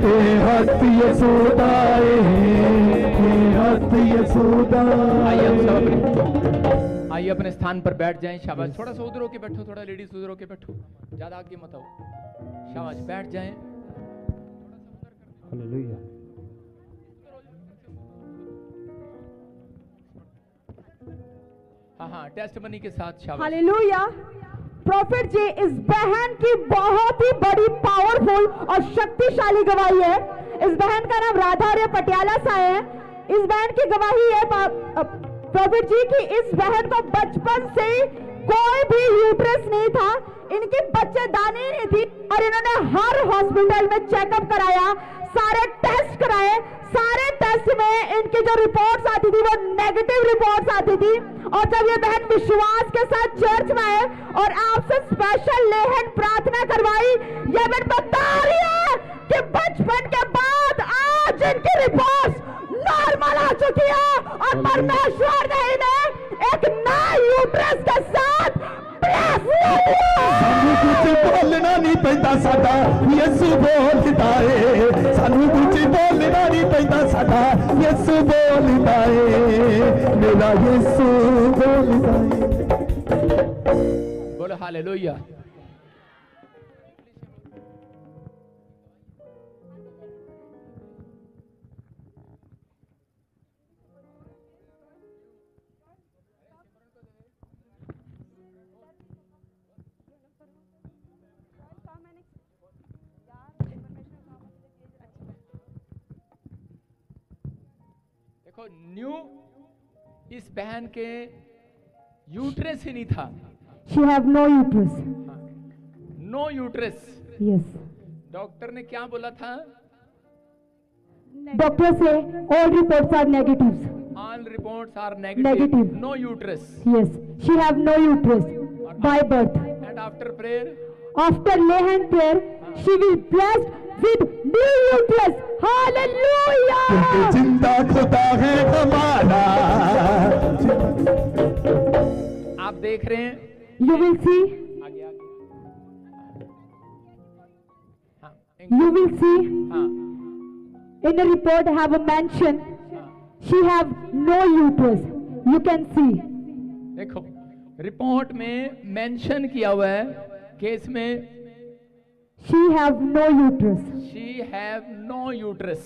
ए हस्ती सुदाए, ए हस्ती सुदाए। आइए अपने स्थान पर बैठ जाएं। शाबाश। थोड़ा सा उधर होके बैठो, थोड़ा लेडीज उधर होके बैठो, ज्यादा आगे मत आओ। शाबाश, बैठ जाएं। हालेलुया। हाँ, टेस्ट मनी के साथ। शाबाश। हालेलुया। प्रॉफिट जी, इस बहन की बहुत ही बड़ी पावरफुल और शक्तिशाली गवाही है। इस बहन का नाम राधा और ये पटियाला से आए हैं। इस बहन की गवाही है प्रॉफिट जी की इस बहन को बचपन से ही कोई भी यूट्रस नहीं था, इनकी बच्चेदानी नहीं थी और इन्होंने हर हॉस्पिटल में चेकअप कराया, सारे टेस्ट कराए। सारे टेस्ट में इनकी जो रिपोर्ट्स आती थी वो नेगेटिव रिपोर्ट्स आती थी। और जब ये बहन विश्वास के साथ चर्च में आए और आपसे स्पेशल लेहन प्रार्थना करवाई, ये बहन बता रही है कि बचपन के बाद आज इनकी रिपोर्ट्स नॉर्मल आ चुकी है और परमेश्वर ने इन्हें एक नए यूट्रस के साथ bless किया। सानू कुछ बोलना नहीं पैंदा साडा यीशु बोलदा है, सानू कुछ बोलना नहीं पैंदा साडा यीशु बोलदा है, मेरा यीशु बोलदा है। बोलो हालेलुया। देखो न्यू इस बहन के यूट्रस ही नहीं था, She have no uterus. No uterus. Yes. Doctor ने क्या बोला था? Doctor say all reports are negatives. All reports are negative, Negative. No uterus. Yes. She have no uterus by birth. And after prayer After lay hand prayer, she will blessed with new uterus. Hallelujah. क्योंकि जिंदा खुदा है हमारा। आप देख रहे हैं, You will see. आगे आगे, हाँ, You will see. हाँ, In the report have a mention. हाँ, She have no uterus. You can see. देखो रिपोर्ट में मेंशन किया हुआ है कि इसमें She have no uterus. She have no uterus.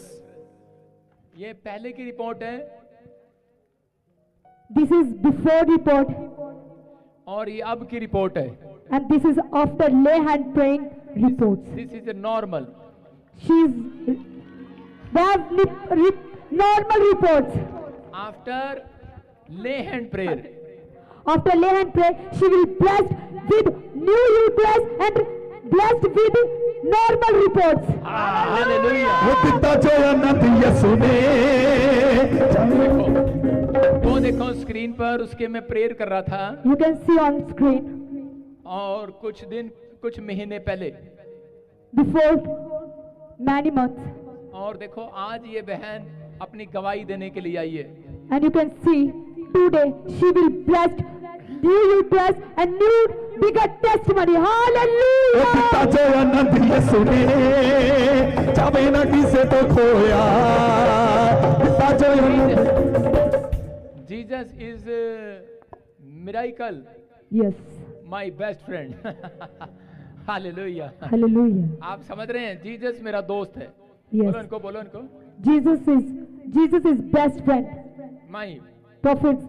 ये पहले की रिपोर्ट है This is before report, और ये अब की रिपोर्ट है। and this is after lay hand praying reports. This is normal. She's they have normal reports. After lay hand prayer After lay hand prayer, she will blessed with new uterus and blessed with normal reports. Hallelujah. वो पिता जो अनंत यीशु ने वो देखो screen पर उसके मैं prayer कर रहा था, You can see on screen और कुछ महीने पहले, before many months, और देखो आज ये बहन अपनी गवाही देने के लिए आई है। and you can see today she will blessed new uterus and new bigger testimony. वो Hallelujah. पिता जो अनंत यीशु ने चाहे ना किसे तो खोया, पिता जो अनंत Jesus is miracle Yes. My best friend. Hallelujah. Hallelujah. आप समझ रहे हैं, जीसस मेरा दोस्त है। Yes. बोलो इनको Jesus is best friend. My. Prophet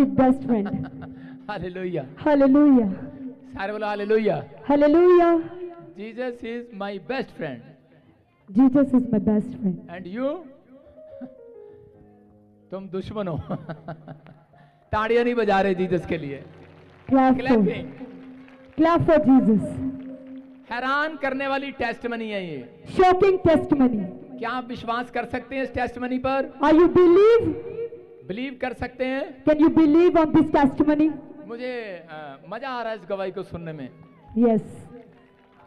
is best friend. Hallelujah. Hallelujah. सारे बोलो hallelujah. Hallelujah. Jesus is my best friend Jesus is my best friend. And you तुम दुश्मन हो। ताड़ियां नहीं बजा रहे जीसस के लिए। क्लैपिंग। Clap for Jesus. हैरान करने वाली टेस्टमनी है ये। Shocking testimony. क्या आप विश्वास कर सकते हैं इस टेस्टमनी पर? Are you believe? बिलीव कर सकते हैं? Can you believe on this testimony? मुझे मजा आ रहा है इस गवाही को सुनने में। Yes.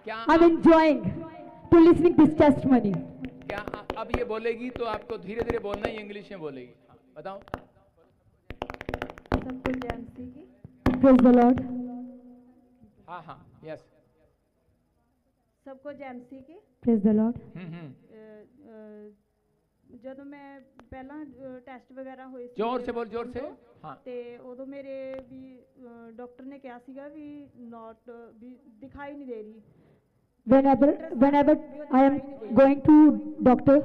क्या I'm enjoying to listening this testimony. क्या अब ये बोलेगी तो आपको धीरे धीरे बोलना ही, इंग्लिश में बोलेगी। हाँ, बताओ। सबको जय मसीह की। Praise the Lord. हाँ हाँ, यस। सबको जय मसीह की। Praise the Lord. ਜਦੋਂ ਮੈਂ ਪਹਿਲਾਂ ਟੈਸਟ ਵਗੈਰਾ ਹੋਏ ਸੀ जोर से बोल, जोर से। हाँ। ਤੇ ਉਦੋਂ ਮੇਰੇ ਵੀ ਡਾਕਟਰ ਨੇ ਕਿਹਾ ਸੀਗਾ ਵੀ ਨੋਟ ਵੀ ਦਿਖਾਈ ਨਹੀਂ ਦੇ ਰਹੀ। Whenever I am going to doctor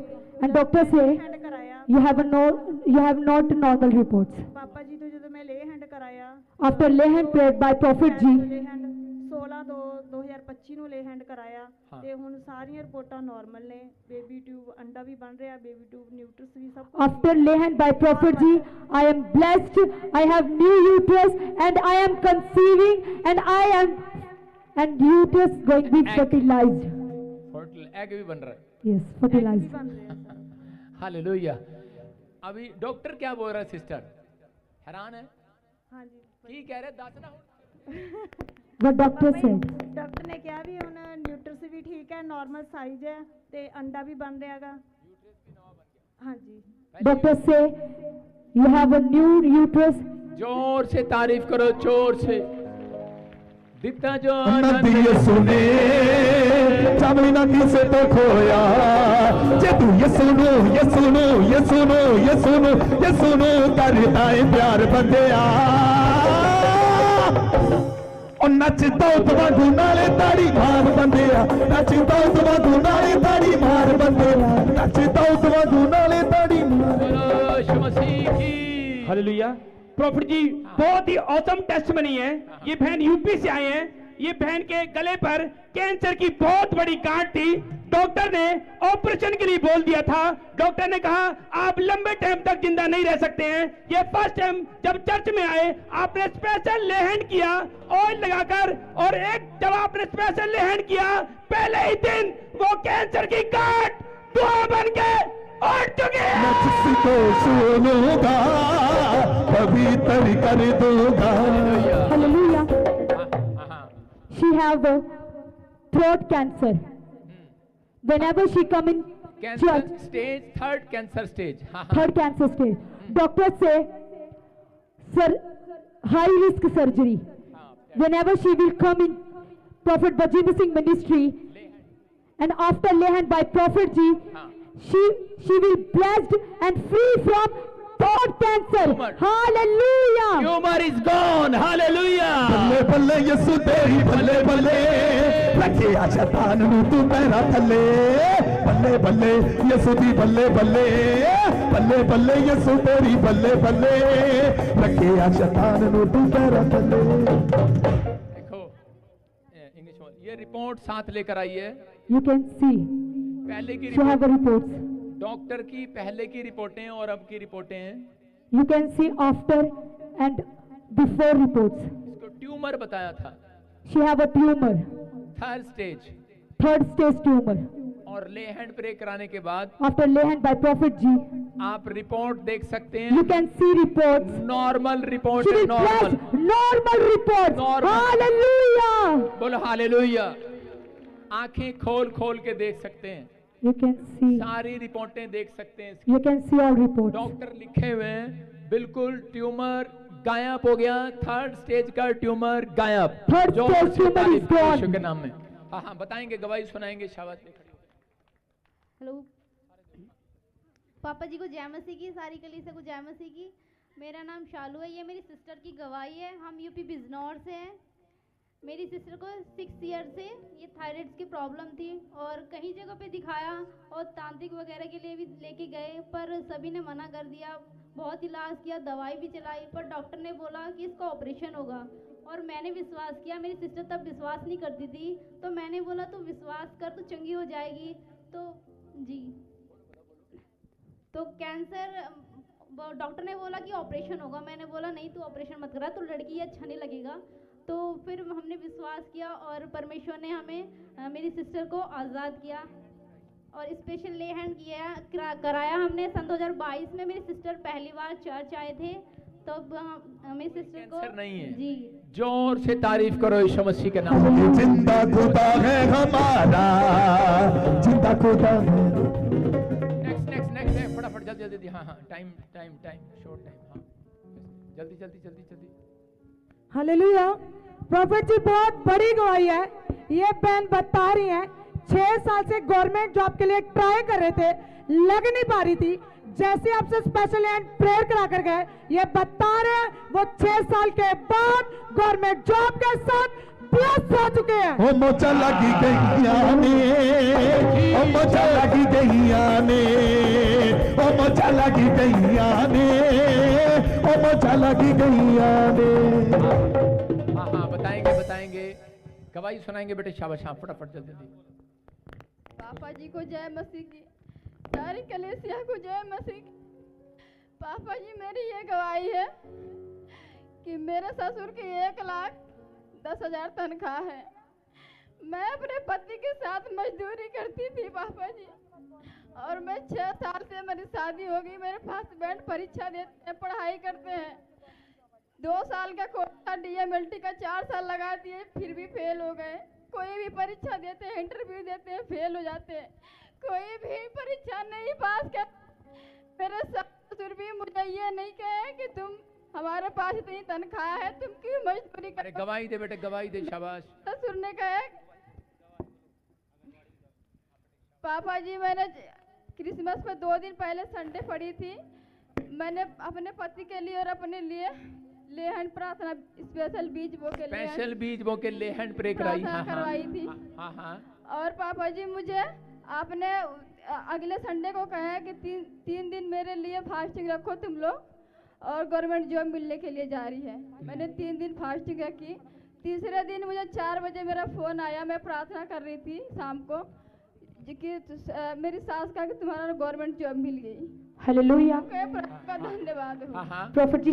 and doctor say hand ਕਰਾਇਆ you have not normal reports. ਪਾਪਾ ਜੀ ਤੋਂ ਜਦੋਂ ਮੈਂ ਲੇ ਹੈਂਡ ਕਰਾਇਆ After lay hand prayed by Prophet G, ਲੇ ਹੈਂਡ 16/2/2025 ਨੂੰ ਲੇ ਹੈਂਡ ਕਰਾਇਆ ਹਾਂ। ਤੇ ਹੁਣ ਸਾਰੀਆਂ ਰਿਪੋਰਟਾਂ ਨਾਰਮਲ ਨੇ। ਬੇਬੀ ਟਿਊਬ ਅੰਡਾ ਵੀ ਬਣ ਰਿਹਾ, ਬੇਬੀ ਟਿਊਬ ਨਿਊਟਰਸ ਵੀ ਸਭ ਕੁਝ। after lay hand by Prophet G, I am blessed. I have new uterus and I am conceiving and uterus going to be Egg. fertilized. Egg भी बन रहा है। Yes, Egg fertilized. ਵੀ ਬਣ ਰਿਹਾ। Hallelujah. अभी doctor क्या बोल रहा है सिस्टर? हैरान है? ਹਾਂਜੀ की कह रहे दस ना हो। What doctor said. ਡਾਕਟਰ ਨੇ ਕਿਹਾ ਵੀ ਹੁਣ ਨਿਊਟਰਸ ਵੀ ਠੀਕ ਹੈ, ਨਾਰਮਲ ਸਾਈਜ਼ ਹੈ ਤੇ ਅੰਡਾ ਵੀ ਬਣ ਰਿਹਾਗਾ। ਹਾਂਜੀ Doctors say you have a new uterus. जोर से तारीफ करो, जोर से। दिता जो नंद यसु ने चावली ना किसे तो खोया, जे तू ये सुनो ये सुनो ये सुनो ये सुनो ये सुनो करता है प्यार बंदिया, और नचदा उतवा गुनाले ताड़ी मार बंदिया, नचदा उतवा गुनाले ताड़ी मार बंदिया, नचदा उतवा गुनाले ताड़ी मार। बोलो यीशु मसीह की। हालेलुया। प्रॉफिट जी बहुत ही औसम टेस्टमनी है। ये बहन यूपी से आए हैं। ये बहन के गले पर कैंसर की बहुत बड़ी गांठ थी। डॉक्टर ने ऑपरेशन के लिए बोल दिया था। डॉक्टर ने कहा आप लंबे टाइम तक जिंदा नहीं रह सकते हैं। ये फर्स्ट टाइम जब चर्च में आए आपने स्पेशल लेहन किया ऑयल लगाकर, और एक जब आपने स्पेशल लेहन किया पहले ही दिन वो कैंसर की गांठ दुआ बन के उठ चुकी है। मैं किसको सुनूंगा पवित्र कर दूंगा। Hallelujah. She have a throat cancer. Whenever she come in cancer church, stage, third cancer stage. third cancer stage, doctors say, sir, high risk surgery. Whenever she will come in Prophet Bajinder Singh ministry, and after Lehan by Prophet Ji, she will blessed and free from throat cancer. Hallelujah. Tumor is gone. Hallelujah. बल्ले बल्ले यसु तेरी बल्ले बल्ले, रखे आ शैतान नू तू para थल्ले, बल्ले बल्ले यसु दी बल्ले बल्ले, बल्ले बल्ले यसु तेरी बल्ले बल्ले, रखे आ शैतान नू तू पैरा थल्ले। देखो इंग्लिश में ये रिपोर्ट साथ लेकर आई है। You can see. पहले की She have the report, reports. Doctor की पहले की रिपोर्टें और अब की रिपोर्टें हैं। You can see after and before reports. इसको ट्यूमर बताया था, She have a tumor, third stage, third stage tumor. और ले हैंड प्रे कराने के बाद After Lehan by Prophet Ji, आप रिपोर्ट देख सकते you हैं। can see reports. Normal report She है, will normal. bless normal reports. Normal. Hallelujah. बोलो हालेलुया। आंखें खोल खोल के देख सकते हैं, You can see. सारी रिपोर्टें देख सकते हैं। You can see all reports. Doctor लिखे हुए हैं बिल्कुल ट्यूमर गायब हो गया, थर्ड स्टेज का ट्यूमर गायब। Third जोर stage से tumor तारीफ is करो gone. यीशु के नाम में। हाँ हाँ बताएंगे, गवाही सुनाएंगे। शाबाश। हेलो पापा जी को जय मसीह की, सारी कलीसिया को जय मसीह की। मेरा नाम शालू है, ये मेरी सिस्टर की गवाही है। हम यूपी बिजनौर से हैं। मेरी सिस्टर को 6 ईयर से ये थायराइड की प्रॉब्लम थी और कहीं जगह पे दिखाया और तांत्रिक वगैरह के लिए भी लेके गए, पर सभी ने मना कर दिया। बहुत इलाज किया, दवाई भी चलाई, पर डॉक्टर ने बोला कि इसका ऑपरेशन होगा। और मैंने विश्वास किया। मेरी सिस्टर तब विश्वास नहीं करती थी, तो मैंने बोला तू विश्वास कर, तू चंगी हो जाएगी। तो जी, तो कैंसर डॉक्टर ने बोला कि ऑपरेशन होगा। मैंने बोला नहीं, तू ऑपरेशन मत करा, तू लड़की है, अच्छा नहीं लगेगा। तो फिर हमने विश्वास किया और परमेश्वर ने हमें मेरी सिस्टर को आज़ाद किया और स्पेशल ले हैंड किया कराया हमने। सन 2022 में मेरी सिस्टर पहली बार चर्च आए थे, तब मेरी सिस्टर को कैंसर नहीं है। जी, जोर से तारीफ करो यीशु मसीह के नाम में। जिंदा खुदा है हमारा, जिंदा खुदा है। नेक्स्ट नेक्स्ट नेक्स्ट, फटाफट जल्दी जल्दी। हाँ हाँ, time time time, short time. हाँ जल्दी जल्दी जल्दी जल्दी। हालेलुया। प्रॉफिट जी बहुत बड़ी गवाही है। ये बहन बता रही है 6 साल से गवर्नमेंट जॉब के लिए ट्राई कर रहे थे, लग नहीं पा रही थी। जैसे आपसे स्पेशल एंड प्रेयर करा कर गए, ये बता रहे हैं वो 6 साल के बाद गवर्नमेंट जॉब के साथ ब्लेस हो चुके हैं। ओ मोचा लगी गईया ने, ओ मोचा लगी गईया ने, ओ मोचा लगी गईया ने, ओ मोचा लगी गईया ने। हाँ हाँ बताएंगे बताएंगे, गवाही सुनाएंगे बेटे। शाबाश। हाँ फटाफट जल्दी जल्दी। पापा जी को जय मसीह की, सारी कलीसिया को जय मसीह की। पापा जी मेरी ये गवाही है कि मेरे ससुर की 1,10,000 तनख्वाह है। मैं अपने पति के साथ मजदूरी करती थी पापा जी, और मैं 6 साल से मेरी शादी हो गई। मेरे हस्बैंड परीक्षा देते हैं, पढ़ाई करते हैं। 2 साल का कोर्स था, DMLT का 4 साल लगा दिए, फिर भी फेल हो गए। कोई भी परीक्षा देते हैं, इंटरव्यू देते हैं, फेल हो जाते हैं। कोई भी परीक्षा नहीं पास कर। मेरे ससुर भी मुझे ये नहीं कहे कि तुम हमारे पास इतनी तनख्वाह है, तुम क्यों मजदूरी अरे गवाही दे बेटे, गवाही दे, शाबाश। ससुर ने कहा पापा जी मैंने क्रिसमस पे 2 दिन पहले संडे पढ़ी थी, मैंने अपने पति के लिए और अपने लिए लेहन प्रार्थना स्पेशल बीज बो के स्पेशल बीज बो के लेहन प्रे कराई। प्रार्थना करवाई थी। हाँ हाँ। और पापा जी मुझे आपने अगले संडे को कहा है कि 3 दिन मेरे लिए फास्टिंग रखो तुम लोग, और गवर्नमेंट जॉब मिलने के लिए जा रही है। मैंने 3 दिन फास्टिंग रखी। तीसरे दिन मुझे 4 बजे मेरा फ़ोन आया, मैं प्रार्थना कर रही थी शाम को कि मेरी सास का कि तुम्हारा गवर्नमेंट जॉब मिल गई। Hallelujah. का धन्यवाद हो। Prophet ji,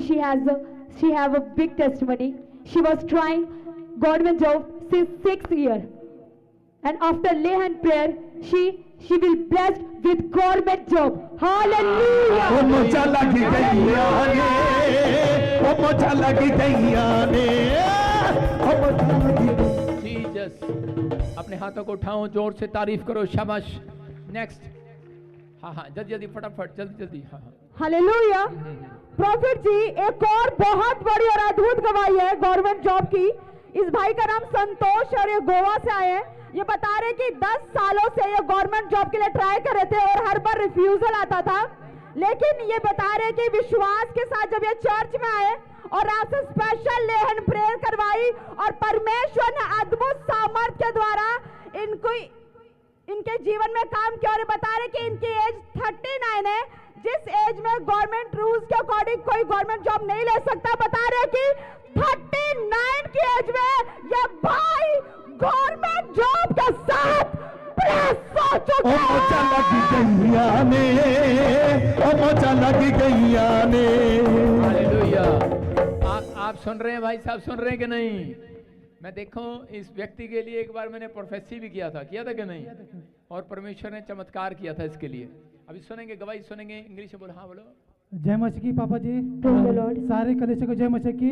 she have a big testimony. She was trying government job since 6 years, and after lay hand prayer, she will blessed with government job. Hallelujah. ओ मुझे लगी गैया ने, ओ मुझे लगी गैया ने, ओ मुझे लगी। जीसस, अपने हाथों को उठाओ, जोर से तारीफ करो, शाबाश। नेक्स्ट। हाँ हाँ, जल्दी जल्दी, फटाफट, जल्दी जल्दी। हाँ हाँ। हालेलुया। प्रॉफिट जी, एक और बहुत बड़ी और अद्भुत गवाही है गवर्नमेंट जॉब की। इस भाई का नाम संतोष और ये गोवा से आए हैं। ये बता रहे कि 10 सालों से ये गवर्नमेंट जॉब के लिए ट्राई कर रहे थे और हर बार रिफ्यूजल आता था, लेकिन ये बता रहे कि विश्वास के साथ जब ये चर्च में आए और आपसे स्पेशल लेहन प्रेयर करवाई और परमेश्वर ने अद्भुत सामर्थ्य के द्वारा इनके जीवन में काम किया। और बता रहे कि इनकी एज 39 है, जिस एज में गवर्नमेंट रूल्स के अकॉर्डिंग कोई गवर्नमेंट जॉब नहीं ले सकता। बता रहे कि 39 की एज में ये भाई गवर्नमेंट जॉब के साथ ब्लेस हो चुके हैं। ओ मुझे लगी गैया ने, ओ मुझे लगी गैया ने। हालेलुया। आप सुन रहे हैं भाई साहब, सुन रहे हैं कि नहीं? मैं देखो इस व्यक्ति के लिए एक बार मैंने प्रोफेसी भी किया था कि नहीं? और परमेश्वर ने चमत्कार किया था इसके लिए। अभी सुनेंगे, गवाही सुनेंगे। इंग्लिश में बोलो। हाँ बोलो। जय मसीह की पापा जी। Praise the Lord. सारे कलीसिया को जय मसीह की।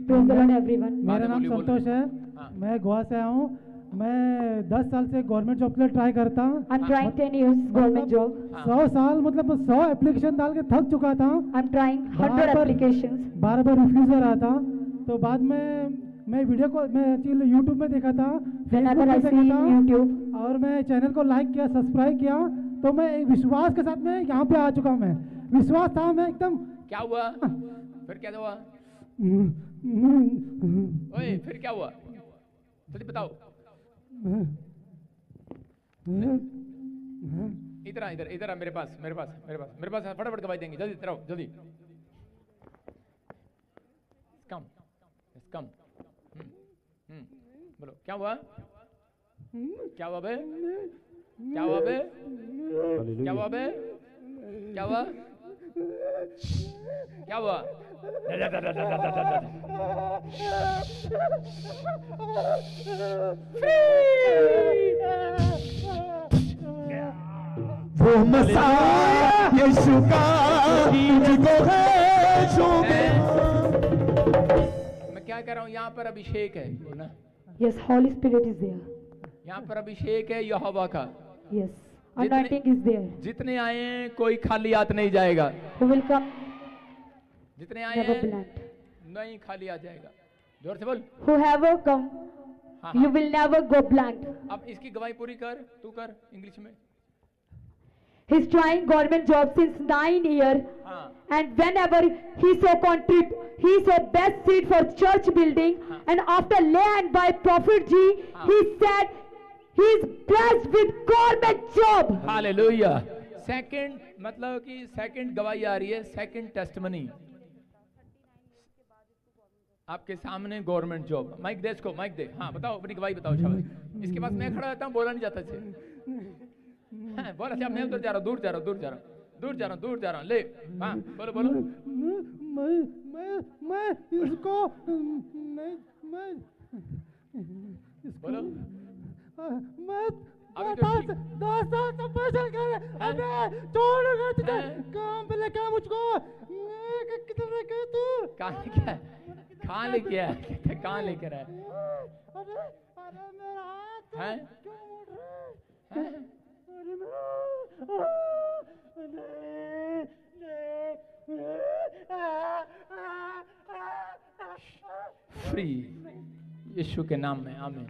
Praise the Lord everyone. मेरा नाम संतोष है। मैं गोवा से आया हूँ। मैं 10 साल से गवर्नमेंट जॉब के लिए ट्राई करता हूँ। I'm trying 10 years government job. 100 साल मतलब 100 एप्लीकेशन डाल के थक चुका था। I'm trying 100 applications. Bar refusal रहा था। तो बाद में मैं वीडियो को मैं यूट्यूब में देखा था, फेसबुक में देखा था, और मैं चैनल को लाइक किया, सब्सक्राइब किया। तो मैं एक विश्वास के साथ में यहाँ पे आ चुका हूँ। मैं विश्वास था, मैं एकदम। क्या हुआ फिर? क्या हुआ? ओए फिर क्या हुआ? जल्दी बताओ। इधर मेरे पास फटाफट गवाही देंगे। जल्दी इधर आओ, जल्दी। कम बोलो। क्या हुआ? क्या हुआ बे? क्या हुआ बे? क्या हुआ बे? क्या हुआ? क्या हुआ? वो मसाया यीशु का तुझको है शोभे। मैं क्या कह रहा हूँ? यहाँ पर अभिषेक है ना? Yes, Holy Spirit is there. यहाँ पर अभिषेक है यहोवा का। Yes, anointing is there. जितने आए हैं कोई खाली हाथ नहीं जाएगा। Who will come? जितने आए Never हैं blunt. नहीं खाली आ जाएगा। जोर से बोल। Whoever come, हाँ, you will never go blunt. अब इसकी गवाही पूरी कर, तू कर इंग्लिश में। He's trying government job since 9 years, and whenever he saw contribute, he saw best seat for church building, and after lay hand by Prophet Ji, he said he is blessed with government job. Hallelujah. Second मतलब कि second गवाही आ रही है, second testimony. आपके सामने government job. Mic दे इसको, mic दे। हाँ बताओ, अपनी गवाही बताओ। शाबाश। इसके पास मैं खड़ा रहता हूँ, बोला नहीं जाता से। हाँ, बोला अच्छा, मैं उधर जा रहा हूँ, दूर जा रहा हूँ। ले हाँ बोलो बोलो। मैं इसको नहीं, मैं बोलो। मैं 10 साल से पैसा छोड़ तुझे काम पे लेके मुझको। किधर गए तू? कहाँ लेके आया? कहाँ लेके रहा है? अरे मेरा हाथ है? क्यों उड़ रहा है? फ्री यीशु के नाम में, आमीन।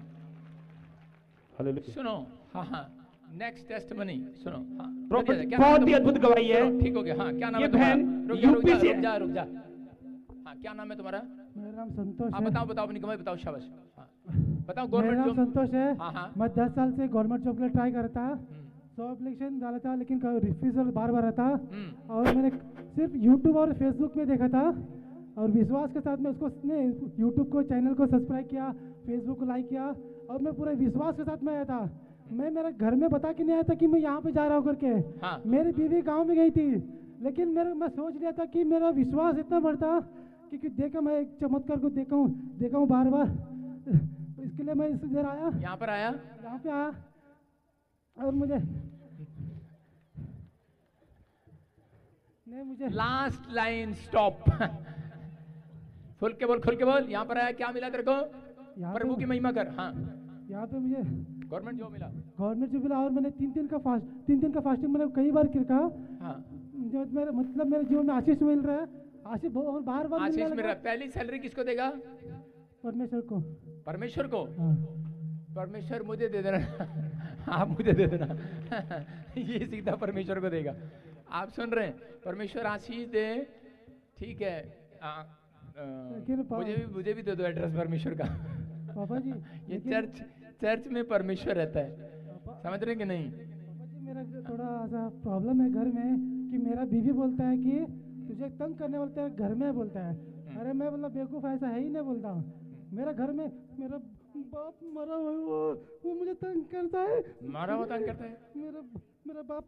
सुनो, हाँ हाँ, नेक्स्ट टेस्टिमनी सुनो। हाँ, प्रॉफिट बहुत ही अद्भुत गवाही है। ठीक हो गया। हाँ, क्या नाम ये है तुम्हारा? बहन रुक जा, रुक यूपी जा, से रुक जा, रुक जा। हाँ, क्या नाम है तुम्हारा? मेरा नाम संतोष हाँ, है। बताओ बताओ अपनी गवाही बताओ, शाबाश। हाँ, बताओ। मेरा गवर्नमेंट नाम जॉब। संतोष है। हाँ हाँ। मैं 10 साल से गवर्नमेंट जॉब के लिए ट्राई करता, 100 एप्लीकेशन डाला था, लेकिन रिफ्यूजल बार बार आता। और मैंने सिर्फ यूट्यूब और फेसबुक में देखा था, और विश्वास के साथ में उसको यूट्यूब को चैनल को सब्सक्राइब किया, फेसबुक को लाइक किया, और मैं पूरे विश्वास के साथ में आया था। मैं मेरे घर में बता के नहीं आया था कि मैं यहाँ पे जा रहा हूँ करके। हाँ। मेरी बीवी गांव में गई थी, लेकिन मैं सोच लिया था कि मेरा विश्वास इतना बढ़ता कि देखा, मैं एक चमत्कार को देखा हूँ बार बार, इसके लिए मैं इधर आया, यहाँ पर आया, यहाँ पे आया, और मुझे लास्ट लाइन स्टॉप। खुल के बोल, खुल के बोल। यहाँ पर आया, क्या मिला तेरे को? प्रभु की महिमा कर। हाँ, यहाँ पे मुझे गवर्नमेंट जॉब मिला। गवर्नमेंट जॉब मिला, और मैंने 3 दिन का फास्टिंग मैंने कई बार किया। हाँ, जो मेरे मतलब मेरे जीवन में आशीष मिल रहा है, आशीष बार बार आशीष मिल रहा है। पहली सैलरी किसको देगा? परमेश्वर को। परमेश्वर को? हाँ। परमेश्वर मुझे दे देना। आप मुझे दे देना। ये सीधा परमेश्वर को देगा। आप सुन रहे हैं? परमेश्वर आशीष दे, ठीक है। मुझे भी दे दो एड्रेस परमेश्वर का। पापा जी, ये चर्च में परमेश्वर रहता है, समझ रहे कि नहीं? मेरा थोड़ा सा प्रॉब्लम है घर में, कि मेरा बीवी बोलता है कि तुझे तंग करने वाला तेरे घर में बोलता है। अरे मैं मतलब बेवकूफ़, ऐसा है ही नहीं बोलता। मेरा घर में मेरा बाप मरा हुआ, वो मुझे तंग करता है। मारा हुआ तंग करता है? मेरा बाप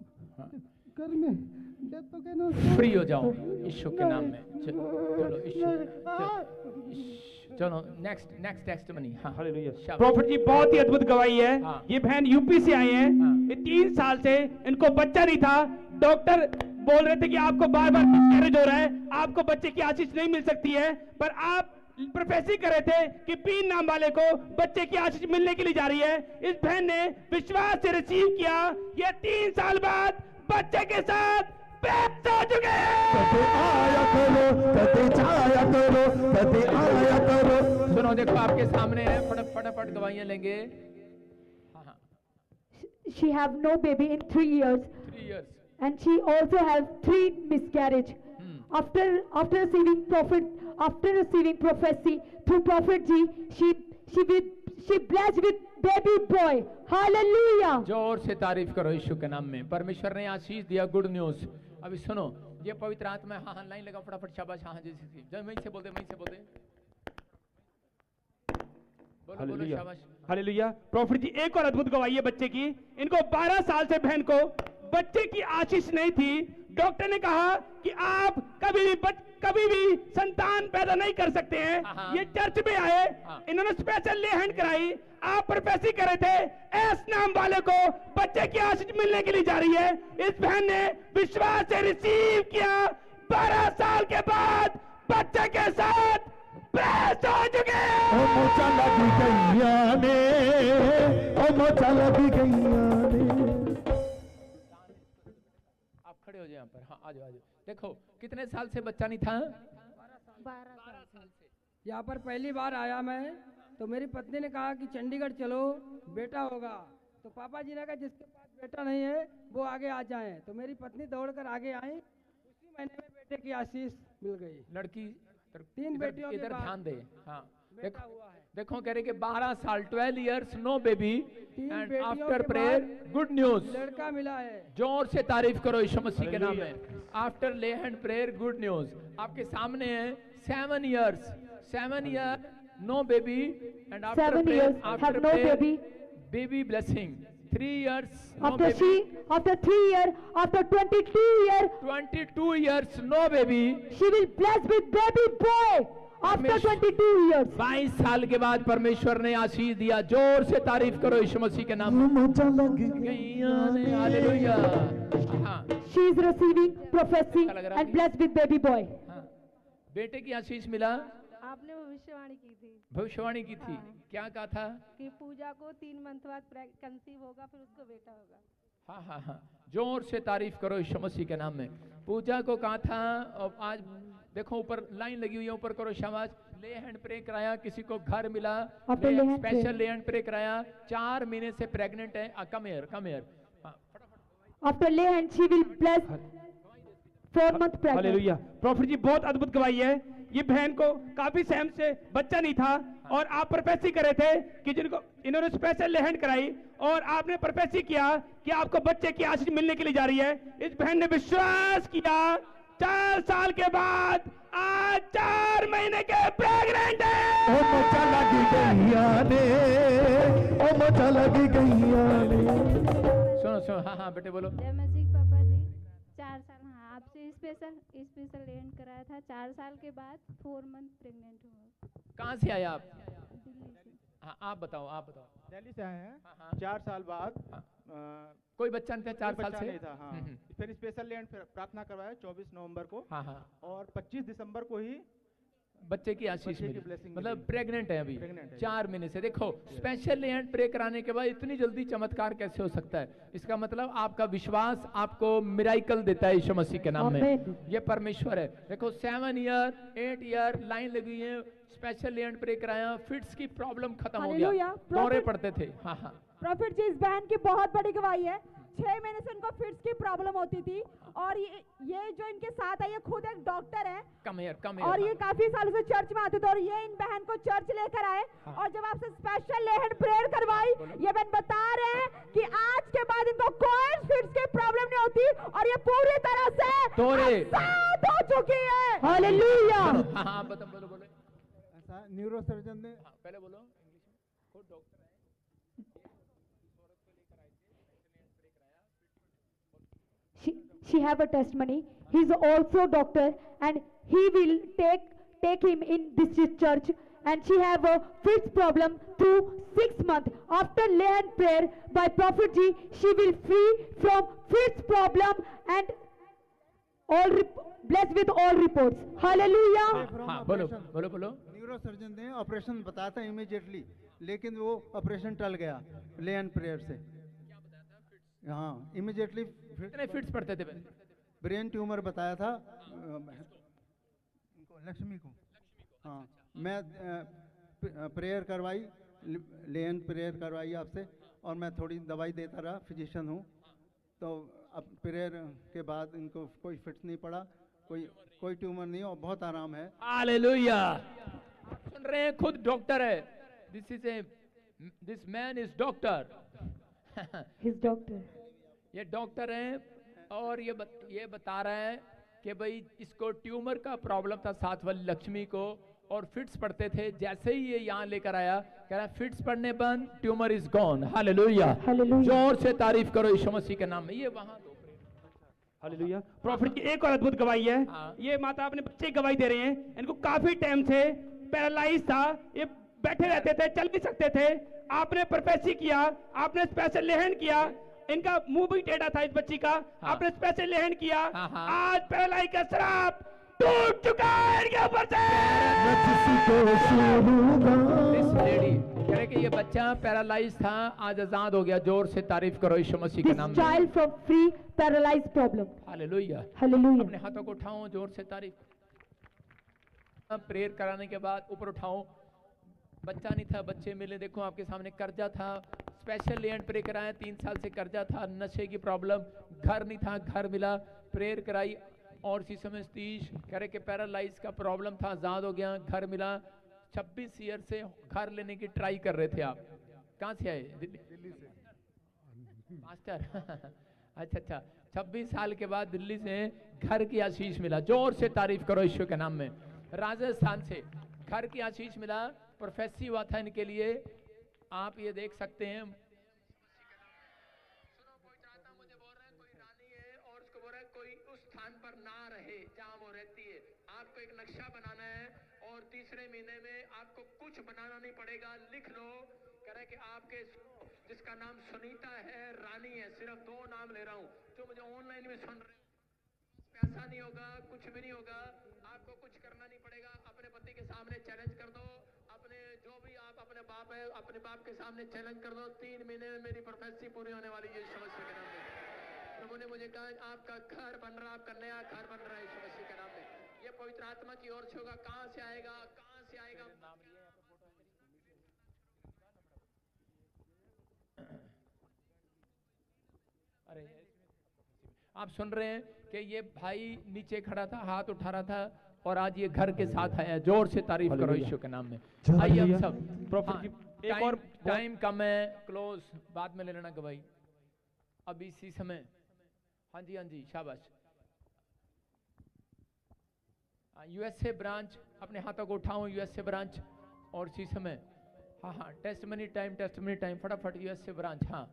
घर में डेथ हो गया ना। फ्री हो जाओ यीशु के नाम में। चलो नेक्स्ट टेस्टिमनी। हाँ, हालेलुया। प्रॉफिट जी बहुत ही अद्भुत गवाही है। हाँ। ये बहन यूपी से आई है। ये 3 साल से इनको बच्चा नहीं था। डॉक्टर बोल रहे थे कि आपको बार बार मिसकैरेज हो रहा है, आपको बच्चे की आशीष नहीं मिल सकती है, पर आप प्रोफेसी कर रहे थे कि 3 नाम वाले को बच्चे की आशीष मिलने के लिए जा रही है। इस बहन ने विश्वास से रिसीव किया। ये 3 साल बाद बच्चे के साथ प्राप्त हो चुके हैं। सुनो, देखो आपके सामने है, फटाफट गवाहियां लेंगे। हाँ, She have no baby in 3 years. 3 years. And she also has 3 miscarriage. After receiving prophecy through Prophet Ji, she blessed with baby boy. Hallelujah. जोर से तारीफ करो यीशु के नाम में। परमेश्वर ने आशीष दिया, गुड न्यूज। अभी सुनो, ये पवित्र आत्मा है। हाँ, लाइन लगाओ फटाफट, शाबाश। हाँ, जैसे जब वहीं से बोलते। बोलो, शाबाश। हालेलुया। प्रॉफिट जी एक और अद्भुत गवाही है बच्चे की। इनको 12 साल से बहन को बच्चे की आशीष नहीं थी। डॉक्टर ने कहा कि आप कभी भी संतान पैदा नहीं कर सकते हैं। ये चर्च में आए, इन्होंने स्पेशल ले हैंड कराई। आप प्रोफेसी कर रहे थे, एस नाम वाले को बच्चे की आशीष मिलने के लिए जा रही है। इस बहन ने विश्वास से रिसीव किया। 12 साल के बाद बच्चे के साथ प्रेस हो चुके हैं। मोचा लगी गैया ने, मोचा लगी गैया ने। आप खड़े हो जाए यहाँ पर। हाँ, आ जाओ। देखो कितने साल से बच्चा नहीं था? 12 साल से। यहाँ पर पहली बार आया मैं, तो मेरी पत्नी ने कहा कि चंडीगढ़ चलो, बेटा होगा। तो पापा जी ने कहा जिसके पास बेटा नहीं है वो आगे आ जाए। तो मेरी पत्नी दौड़कर आगे आई। उसी महीने में बेटे की आशीष मिल गई। लड़की 3 बेटियों के इधर बाद ध्यान दे। हाँ, बेटा हुआ है। देखो कह रहे कि 12 साल 12 years नो बेबी, 3 एंड बेटियों आफ्टर के प्रेयर बाद गुड न्यूज, लड़का मिला है। जोर से तारीफ करो यीशु मसीह के नाम में। After lay hand prayer good news. आपके सामने है 7 years नो बेबी, एंड आफ्टर 7 years have no baby. Baby blessing. 3 years After 3 years, after 22 years no baby, she will bless with baby boy. After 22 years. 22 साल के बाद परमेश्वर ने आशीष दिया। जोर से तारीफ करो यीशु मसीह के नाम में। Hallelujah. She is receiving prophecy and blessed with baby boy. बेटे की आशीष मिला। आपने भविष्यवाणी की थी। भविष्यवाणी की थी। क्या कहा था? कि पूजा को 3 मंथ बाद कंसीव होगा, फिर उसको बेटा होगा। हाँ। जोर से तारीफ करो यीशु मसीह के नाम में। पूजा को कहा था, और आज देखो ऊपर लाइन लगी हुई है, ऊपर करो शाबाश। ले हैंड प्रे कराया, किसी को घर मिला, After lay hand special prayer. Lay hand pray कराया, 4 महीने से प्रेग्नेंट है। Come here. After lay hand, she will bless 4 month pregnant. Hallelujah. Prophet ji बहुत अद्भुत गवाही है। ये बहन को काफी सहम से बच्चा नहीं था और आप प्रोफेसी करे थे कि जिनको इन्होंने स्पेशल लेहन कराई और आपने प्रोफेसी किया कि आपको बच्चे की आशीष मिलने के लिए जा रही है। इस बहन ने विश्वास किया, 4 साल के बाद आज 4 महीने के प्रेग्नेंट है। ओ मोचा लगी गैया ने, ओ मोचा लगी गैया ने। सुनो हाँ बेटे बोलो। जय मसीह पापा जी। 4 साल हाँ आपसे स्पेशल लेंड कराया था। 4 साल के बाद 4 मंथ प्रेग्नेंट हुआ। कहाँ से आए आप? दिल्ली से। हाँ आप बताओ। दिल्ली से आए हैं। हाँ। 4 साल बाद कोई बच्चा नहीं था 4 साल से? नहीं था। हाँ। फिर स्पेशल लैंड प्रार्थना करवाया 24 नवंबर को। हाँ। और 25 दिसंबर को ही बच्चे की आशीष मिली, blessing मतलब मिली। प्रेग्नेंट है अभी Pregnant है। 4 महीने से। देखो स्पेशल लैंड प्रे कराने के बाद इतनी जल्दी चमत्कार कैसे हो सकता है? इसका मतलब आपका विश्वास आपको मिराइकल देता है यीशु मसीह के नाम में। ये परमेश्वर है। देखो 7 ईयर 8 ईयर लाइन लगी है, स्पेशल लैंड प्रे कराया, फिट्स की प्रॉब्लम खत्म हो गया, हालेलुया। दौरे पड़ते थे। हाँ। प्रॉफिट जी इस बहन की बहुत बड़ी गवाही है। 6 महीने से इनको फिट्स की प्रॉब्लम होती थी और ये जो इनके साथ है ये खुद एक डॉक्टर है कम हियर और ये काफी सालों से चर्च में आते थे और ये इन बहन को चर्च लेकर आए। और जब आपसे स्पेशल लेहन प्रेयर करवाई, ये बहन बता रहे हैं कि आज के बाद इनको कोई फिट्स की प्रॉब्लम नहीं होती और ये पूरी तरह से आजाद हो चुकी है। हालेलुया। हाँ बोलो। ऐसा न्यूरो सर्जन ने पहले बोलो। खुद डॉक्टर है। She have a testimony. He's also doctor and he will take him in this church and she have a fifth problem through 6 months. After lay and prayer by Prophet Ji, she will free from fifth problem and blessed with all reports. Hallelujah. हाँ बोलो। Neuro surgeon ने operation बताया था immediately, लेकिन वो operation टल गया ले एंड प्रेयर से। हाँ इमीडिएटली फिट्स पड़ते थे। ब्रेन ट्यूमर बताया था लक्ष्मी को। हाँ मैं प्रेयर करवाई, ले एंड प्रेयर करवाई आपसे और मैं थोड़ी दवाई देता रहा, फिजिशियन हूँ। तो अब प्रेयर के बाद इनको कोई फिट्स नहीं पड़ा, कोई ट्यूमर नहीं और बहुत आराम है। हालेलुया। सुन रहे हैं, खुद डॉक्टर है। This man is doctor. ये डॉक्टर है और ये बता रहा है कि भाई इसको ट्यूमर का प्रॉब्लम था 7 वाली लक्ष्मी को और फिट्स पड़ते थे। जैसे ही ये यहाँ लेकर आया, कह रहा फिट्स पड़ने बंद, ट्यूमर इज गॉन। हालेलुया। जोर से तारीफ करो यीशु मसीह के नाम में। ये वहां हालेलुया। प्रॉफिट की एक और अद्भुत गवाही है। ये माता अपने बच्चे की गवाही दे रहे हैं। इनको काफी टाइम से पैरालाइज था, ये बैठे रहते थे, चल नहीं सकते थे। आपने प्रोफेसी किया, आपने स्पेशल लेहन किया, इनका मुंह भी टेढ़ा था इस बच्ची का। आपने स्पेशल लेहन किया। आज पैरालाइज का श्राप टूट चुका है इनके ऊपर से। लेडी कह रहे कि ये बच्चा पैरालाइज था, आज आजाद हो गया। जोर से तारीफ करो यीशु मसीह के नाम में। Child from free paralyzed problem. Hallelujah. Hallelujah. अपने हाथों को उठाओ, जोर से तारीफ। प्रेयर कराने के बाद ऊपर उठाओ। बच्चा नहीं था, बच्चे मिले। देखो आपके सामने कर्जा था, स्पेशल लैंड प्रे कराया, 3 साल से कर्जा था, नशे की प्रॉब्लम, घर नहीं था, घर मिला, प्रेयर कराई। और इसी समय सतीश कह रहे कि पैरालाइज का प्रॉब्लम था, आजाद हो गया, घर मिला। 26 ईयर से घर लेने की ट्राई कर रहे थे आप। कहाँ से आए? दिल्ली से मास्टर। अच्छा 26 साल के बाद दिल्ली से घर की आशीष मिला। जोर से तारीफ करो यीशु के नाम में। राजस्थान से घर की आशीष मिला, प्रोफेसी हुआ था इनके लिए। आप ये देख सकते हैं। सुनो, कोई चाहता मुझे बोल रहा है कोई रानी है और उसको बोल रहा है कोई उस स्थान पर ना रहे जहां वो रहती है। आपको एक नक्शा बनाना है और तीसरे महीने में आपको कुछ बनाना नहीं पड़ेगा, लिख लो। कह रहे कि आपके जिसका नाम सुनीता है, रानी है, सिर्फ 2 नाम ले रहा हूँ जो मुझे ऑनलाइन में सुन रहे हो। पैसा नहीं होगा, कुछ भी नहीं होगा, आपको कुछ करना नहीं पड़ेगा। अपने पति के सामने चैलेंज कर दो, जो भी आप अपने बाप है अपने बाप के सामने चैलेंज कर दो, 3 महीने में मेरी प्रोफेसी पूरी होने वाली है यीशु मसीह के नाम में। प्रभु ने मुझे कहा आपका घर बन रहा, आपका नया घर बन रहा है यीशु मसीह के नाम में। ये पवित्र आत्मा की ओर से होगा। कहां से आएगा, कहां से आएगा? अरे आप सुन रहे हैं कि ये भाई नीचे खड़ा था, हाथ उठा रहा था, और आज ये घर के साथ आया। जोर से तारीफ करो यीशु के नाम में। आइए हम सब। प्रॉफिट जी, एक और टाइम कम है, क्लोज बाद में ले लेना गवाही। अभी इसी समय। हाँ जी, हाँ जी, शाबाश। यूएसए ब्रांच, अपने हाथों को उठाओ, यूएसए ब्रांच। और इसी समय, हाँ हाँ, टेस्टमनी टाइम, फटाफट यूएसए ब्रांच। हाँ,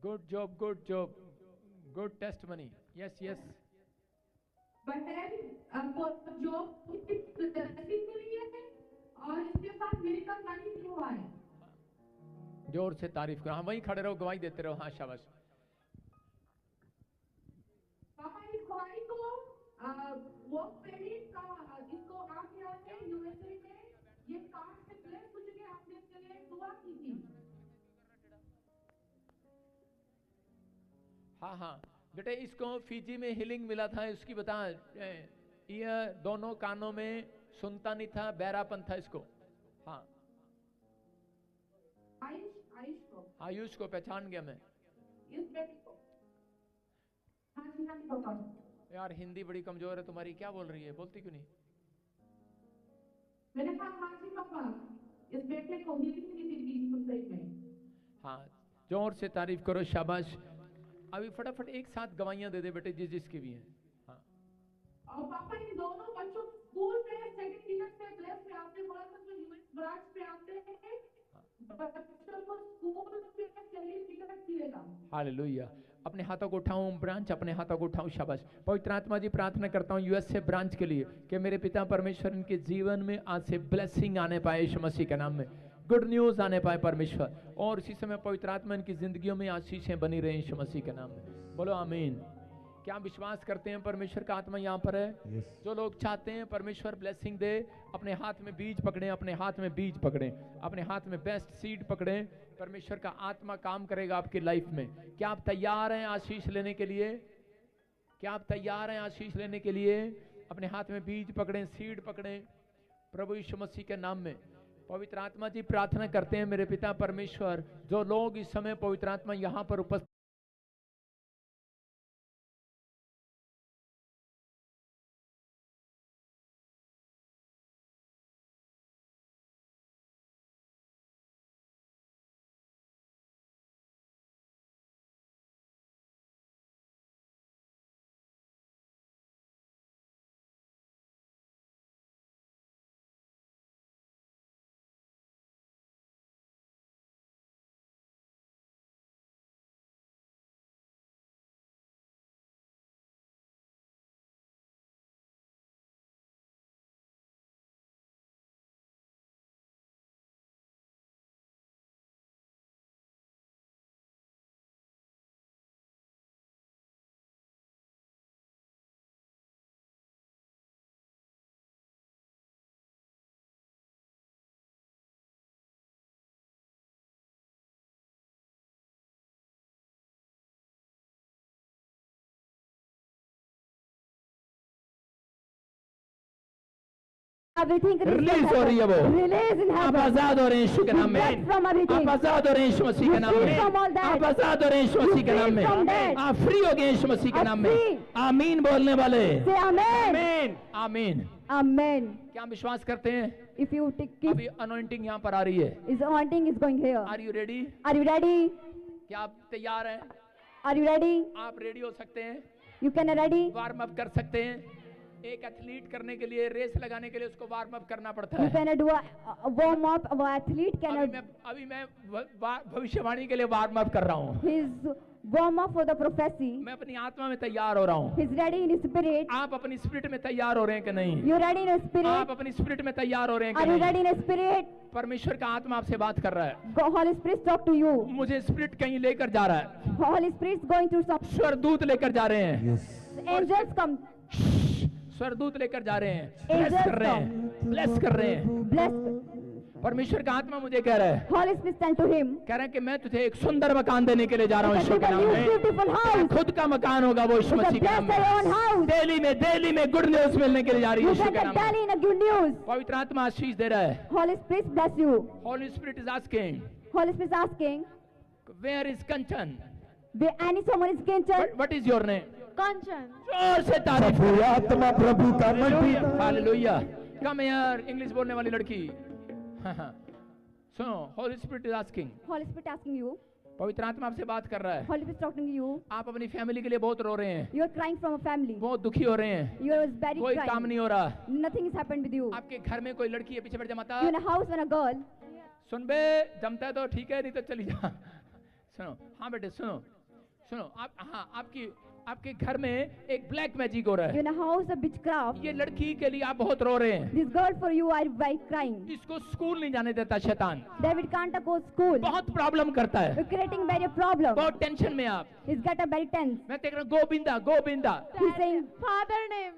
good job, good testimony. Yes yes. जोर से तारीफ करो। हाँ, वहीं खड़े रहो, गवाही देते रहो। हाँ, शाबाश। हाँ हाँ बेटे, इसको फिजी में हीलिंग मिला था, इसकी बता। ये दोनों कानों में सुनता नहीं था, बहरापन था इसको। हाँ, आयुष को पहचान गया मैं। यार हिंदी बड़ी कमजोर है तुम्हारी, क्या बोल रही है, बोलती क्यों नहीं? मैंने कहा हाँ जी पापा, इस बेटे को हीलिंग मिली थी 20 में। हाँ, जोर से तारीफ करो, शाबाश। अभी फटाफट एक साथ गवाहियां दे दे बेटे, जिसकी भी हैं। हाँ। और पापा इन दोनों बच्चों स्कूल में सेकंड ईयर से क्लास में आपने बोला था जो ह्यूमन ब्रांच पे आते हैं, बच्चों को स्कूल में सर्टिफिकेट मिलेगा। हालेलुया। अपने हाथों को उठाऊं ब्रांच, अपने हाथों को उठाऊं, शाबाश। पवित्र आत्मा जी, प्रार्थना करता हूं यूएसए ब्रांच के लिए कि मेरे पिता परमेश्वर इनके जीवन में आज से ब्लेसिंग आने पाए यीशु मसीह के नाम में, गुड न्यूज आने पाए परमेश्वर। और इसी समय पवित्र आत्मा इनकी जिंदगियों में आशीषें बनी रहे यीशु मसीह के नाम में। बोलो आमीन। क्या विश्वास करते हैं परमेश्वर का आत्मा यहाँ पर है? जो लोग चाहते हैं परमेश्वर ब्लेसिंग दे, अपने हाथ में बीज पकड़ें, अपने हाथ में बीज पकड़ें, अपने हाथ में बेस्ट सीड पकड़ें। परमेश्वर का आत्मा काम करेगा आपकी लाइफ में। क्या आप तैयार हैं आशीष लेने के लिए? क्या आप तैयार हैं आशीष लेने के लिए? अपने हाथ में बीज पकड़ें, सीड पकड़ें, प्रभु यीशु मसीह के नाम में। पवित्र आत्मा जी, प्रार्थना करते हैं मेरे पिता परमेश्वर, जो लोग इस समय पवित्र आत्मा यहाँ पर उपस्थित रिलीज हो रही है, वो आप आजाद हो रहे हैं यीशु के नाम में। आप आजाद हो रहे हैं यीशु मसीह के नाम में। आप आजाद हो रहे हैं यीशु मसीह के नाम में। आप फ्री हो गए यीशु मसीह के नाम में। आमीन बोलने वाले, आमीन आमीन आमीन। क्या हम विश्वास करते हैं? If you अभी अनॉइंटिंग यहाँ पर आ रही है। Is anointing is going here? Are you ready? Are you ready? क्या आप तैयार हैं? Are you ready? आप रेडी हो सकते हैं? You can ready? Warm up कर सकते हैं। एक एथलीट करने के लिए, रेस लगाने के लिए उसको वार्म अप करना पड़ता है। You can do a warm up. A athlete can. अभी मैं भविष्यवाणी के लिए वार्म अप कर रहा हूँ। His warm up for the prophecy. मैं अपनी आत्मा में तैयार हो रहा हूँ। He's ready in his spirit. आप अपनी स्पिरिट में तैयार हो रहे हैं कि नहीं? You ready in his spirit? आप अपनी स्पिरिट में तैयार हो रहे हैं कि नहीं? Are you नहीं? ready in his spirit? परमेश्वर का आत्मा आपसे बात कर रहा है। Holy Spirit talk to you. मुझे स्पिरिट कहीं लेकर जा रहा है। Holy Spirit is going through some. स्वर्गदूत लेकर जा रहे हैं। Angels come. स्वर्गदूत लेकर जा रहे हैं, ब्लेस कर रहे हैं, ब्लेस कर रहे हैं। Bless. परमेश्वर का आत्मा मुझे कह रहा है, Holy Spirit tell to him, कह रहा है कि मैं तुझे एक सुंदर मकान देने के लिए जा रहा हूँ यीशु के नाम में। beautiful house. खुद का मकान होगा वो यीशु मसीह के नाम Bless your own में। house. दिल्ली में गुड न्यूज मिलने के लिए जा रही है You यीशु get के a नाम में। daily in a good news. पवित्र आत्मा आशीष दे रहा है। Holy Spirit bless you. Holy Spirit is asking, Holy Spirit is asking, where is Kanchan? where any someone is Kanchan? What is your name? Kanchan. जोर से तारीफ प्रभु आत्मा प्रभु का मंदिर। हालेलुया। कम यार इंग्लिश बोलने वाली लड़की। सुनो, Holy Spirit is asking, Holy Spirit asking you. पवित्र आत्मा आपसे बात कर रहा है। Holy Spirit talking to you. आप अपनी फैमिली के लिए बहुत रो रहे हैं, You are crying from a family. बहुत दुखी हो रहे हैं, You are very कोई crying. काम नहीं हो रहा। Nothing has happened with you. आपके घर में कोई लड़की है पीछे बैठ जा माता, You in a house when a girl. सुन बे, जमता है तो ठीक है, नहीं तो चली जा। सुनो, हाँ बेटे सुनो, सुनो आप, हाँ आपके घर में एक ब्लैक मैजिक हो रहा You in है। a house of witchcraft. ये लड़की के लिए आप बहुत रो रहे हैं। This girl for you are very crying. इसको स्कूल नहीं जाने देता शैतान, David can't go school. बहुत प्रॉब्लम करता है, You're creating very problem. बहुत टेंशन में आप। He's got a very tense. मैं देख रहा हूँ Govinda Govinda. He's saying Father name.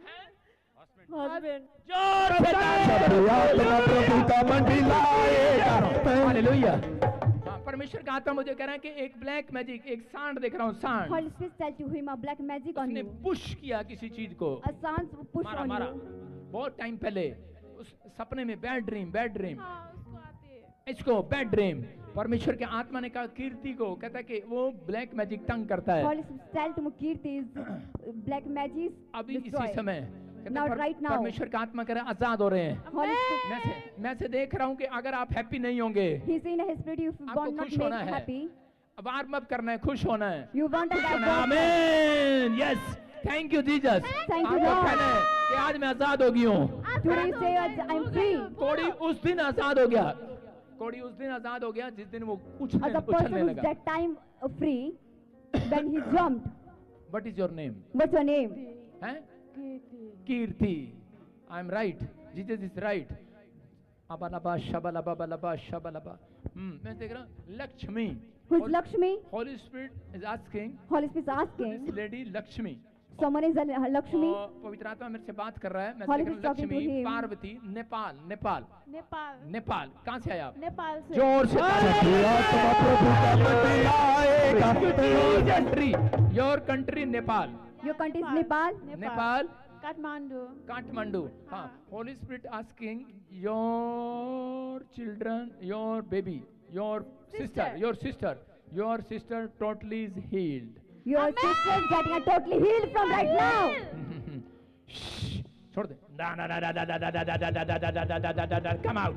Husband. जोर से प्रभु आत्मा प्रभु का मंदिर लाएगा। हालेलुया। हाँ, परमेश्वर का आत्मा मुझे कह रहा है कि एक ब्लैक मैजिक, एक सांड देख रहा हूँ, सांड। Holy Spirit tell to him a black magic on उसने you. पुश किया किसी चीज को, A sound push मारा on मारा। you. बहुत टाइम पहले उस सपने में बैड ड्रीम हाँ, उसको आती है। इसको बैड ड्रीम। परमेश्वर के आत्मा ने कहा कीर्ति को, कहता है कि वो ब्लैक मैजिक तंग करता है। Holy Spirit tell to Mukirti is black magic अभी destroy. इसी समय कहता Now, है, right now. परमेश्वर का आत्मा कह रहा है आजाद हो रहे हैं। Holy Spirit. मैं से देख रहा हूँ कि अगर आप हैप्पी नहीं होंगे, He's saying in his spirit you आपको want not खुश होना make है। happy. वार्म अप करना है, खुश होना है, You want to खुश have होना है। God. आमीन। Yes, thank you Jesus. Thank you, आपको Lord. कहना है कि आज मैं आजाद हो गई हूँ। Today you say I'm free. कोड़ी उस दिन आजाद हो गया, कोड़ी उस दिन आजाद हो गया जिस दिन वो As a person उछलने who's लगा। that time free when he jumped. What is your name? What's your name? हैं? कीर्ति। I am right. Jesus is right. अबलबा शबलबा बलबा शबलबा। मैं देख रहा हूँ Lakshmi. Who's Lakshmi? Holy Spirit is asking. Holy Spirit is asking. This lady Lakshmi. Someone is a Lakshmi. और पवित्र आत्मा मेरे से बात कर रहा है। मैं Holy देख रहा हूँ Spirit talking to Lakshmi, him. Parvati, Nepal, Nepal, Nepal. Nepal. कहाँ से आए आप? नेपाल से। जोर से country, your country Nepal. Your country is Nepal. Nepal, Kathmandu. Kathmandu. हाँ, holy spirit asking your children, your baby, your sister totally is healed. Your sister is getting a totally healed from right now. छोड़ दे। Come out.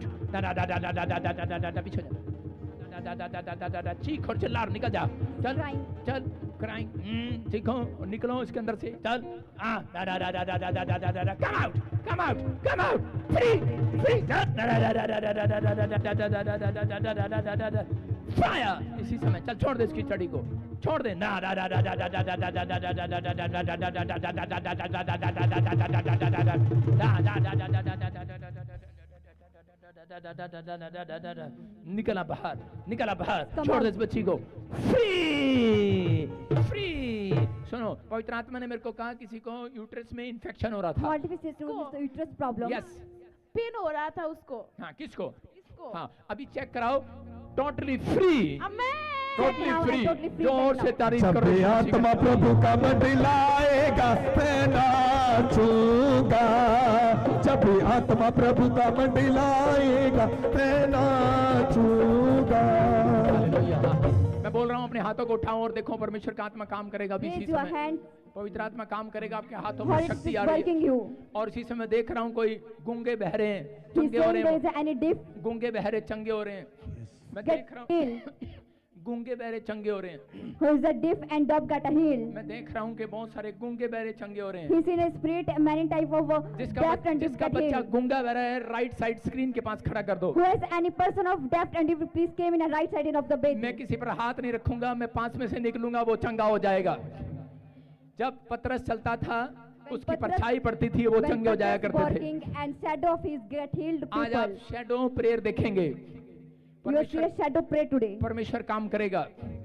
पीछे जा। चीख और चिल्ला और निकल जा। चल चल क्राइंग। चीखो और निकलो इसके अंदर से। चल। Come out. फ्री। फायर। इसी समय चल, छोड़ दे इसकी चढ़ी को, छोड़ दे। निकला बाहर, छोड़ दे इस बच्ची को। फ्री। सुनो, पवित्र आत्मा ने मेरे को कहा किसी को यूट्रस में इन्फेक्शन हो रहा था। Uterus problem. यस, पेन हो रहा था उसको। हाँ, किसको? हाँ, अभी चेक कराओ। Totally free, totally free. जोर से तारीफ जब करो। आत्मा प्रभु का मंदिर लाएगा मैं नाचूंगा। जब आत्मा प्रभु का मंदिर लाएगा मैं नाचूंगा। मैं बोल रहा हूँ अपने हाथों को उठाओ और देखो परमेश्वर का आत्मा काम करेगा अभी इसी Raise your समय। hand. पवित्र आत्मा काम करेगा, आपके हाथों में Holy शक्ति Spirit आ रही working है। you. और इसी समय देख रहा हूँ कोई गूंगे बहरे हैं, He's चंगे हो saying रहे there हैं, is any diff. गूंगे बहरे चंगे हो रहे हैं। मैं Get देख रहा healed. हूँ गूंगे बहरे चंगे हो रहे हैं। Who is a diff and dove got a heal. मैं देख रहा हूँ कि बहुत सारे गूंगे बहरे चंगे हो रहे हैं। He's in a spirit many type of deaf and diff जिसका got बच्चा healed. गूंगा बहरा है, राइट साइड स्क्रीन के पास खड़ा कर दो। Who has any person of deaf and diff please came in a right side of the bed. मैं किसी पर हाथ नहीं रखूंगा, मैं 5 में से निकलूंगा, वो चंगा हो जाएगा। जब पतरस चलता था, उसकी परछाई पड़ती थी, वो चंगे हो जाया करते थे। Working and shadow of his get healed आज आप people. शैडो प्रेयर देखेंगे। You see a shadow pray today. परमेश्वर काम करेगा।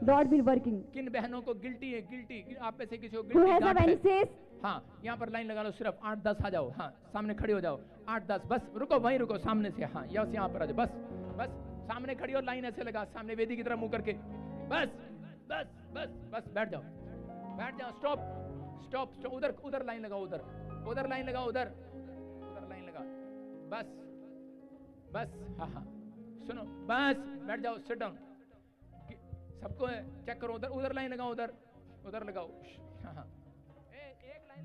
God will working. किन बहनों को गिल्टी है? गिल्टी आप में से किसी को Who गिल्टी has a गांठ है? any says? हाँ, यहाँ पर लाइन लगा लो, सिर्फ 8-10 आ जाओ। हाँ, सामने खड़े हो जाओ। 8-10 बस, रुको वहीं रुको, सामने से। हाँ, यहाँ आ जाओ बस। बस सामने खड़ी और लाइन ऐसे लगा, सामने वेदी की तरफ मुंह करके, बस बस बस बस बैठ जाओ, बैठ जाओ, स्टॉप स्टॉप स्टॉप, उधर उधर लाइन लगाओ, उधर उधर लाइन लगाओ, उधर उधर लाइन लगा, बस बस, हाँ हाँ सुनो, बस बैठ जाओ, सिट डाउन, सबको चेक करो, उधर उधर लाइन लगाओ, उधर उधर लगाओ, हाँ हाँ एक लाइन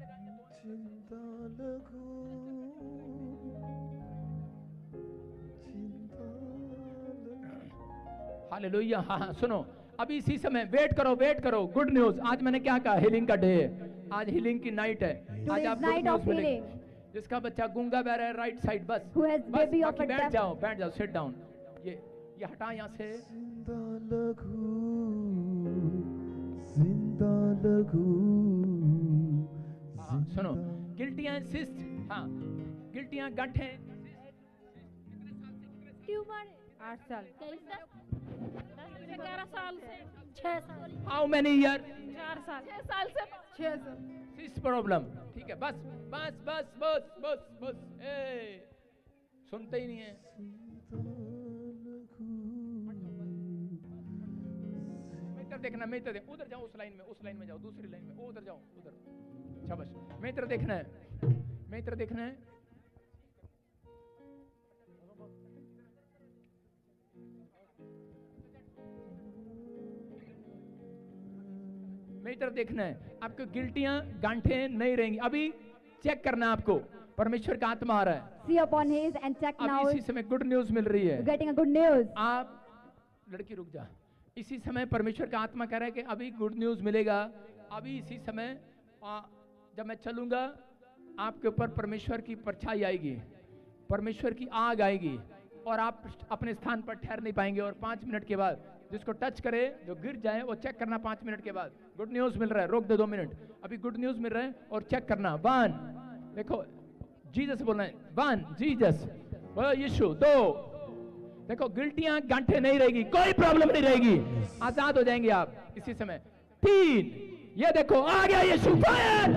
हालेलुया। हाँ हाँ सुनो, अभी इसी समय वेट करो, गुड न्यूज, आज मैंने क्या कहा, हीलिंग का डे है, आज हीलिंग की नाइट है, आज आप गुड न्यूज मिलेंगे। जिसका बच्चा गूंगा बह रहा है राइट साइड, बस बाकी बैठ जाओ, सिट डाउन, ये हटा यहाँ से। हाँ, सुनो, गिल्टियां सिस्ट, हाँ गिल्टियां गांठें, ट्यूमर 8 साल 11 साल से 6 साल, हाउ मेनी ईयर, 4 साल 6 साल से 6 साल, सिस्ट प्रॉब्लम, ठीक है, बस बस बस बस बस बस, ए सुनते ही नहीं है। मैं देखना, मैं इधर उधर जाओ, उस लाइन में जाओ, दूसरी लाइन में, उधर जाओ, उधर, शाबाश, मैं इधर देखना है, मैं इधर देखना है, मैं इधर देखना है, आपको गिल्टियां गांठें नहीं रहेंगी, अभी चेक करना है आपको, परमेश्वर का आत्मा आ रहा है। See upon his and check now. अभी इसी समय गुड न्यूज मिल रही है, Getting a good news. आप लड़की रुक जा, इसी समय परमेश्वर का आत्मा कह रहा है कि अभी गुड न्यूज मिलेगा, अभी इसी समय जब मैं चलूंगा आपके ऊपर परमेश्वर की परछाई आएगी, परमेश्वर की आग आएगी और आप अपने स्थान पर ठहर नहीं पाएंगे, और 5 मिनट के बाद जिसको टच करे, जो गिर जाए, वो चेक करना 5 मिनट के बाद गुड न्यूज मिल रहा है, रोक दे 2 मिनट, अभी गुड न्यूज मिल रहा है और चेक करना। 1 देखो जीसस बोलना है, 1 जीसस, बोलो यीशु, 2 देखो गिल्टियां गांठें नहीं रहेगी, कोई प्रॉब्लम नहीं रहेगी, आजाद हो जाएंगे आप इसी समय। 3 ये देखो आ गया यीशु, फायर,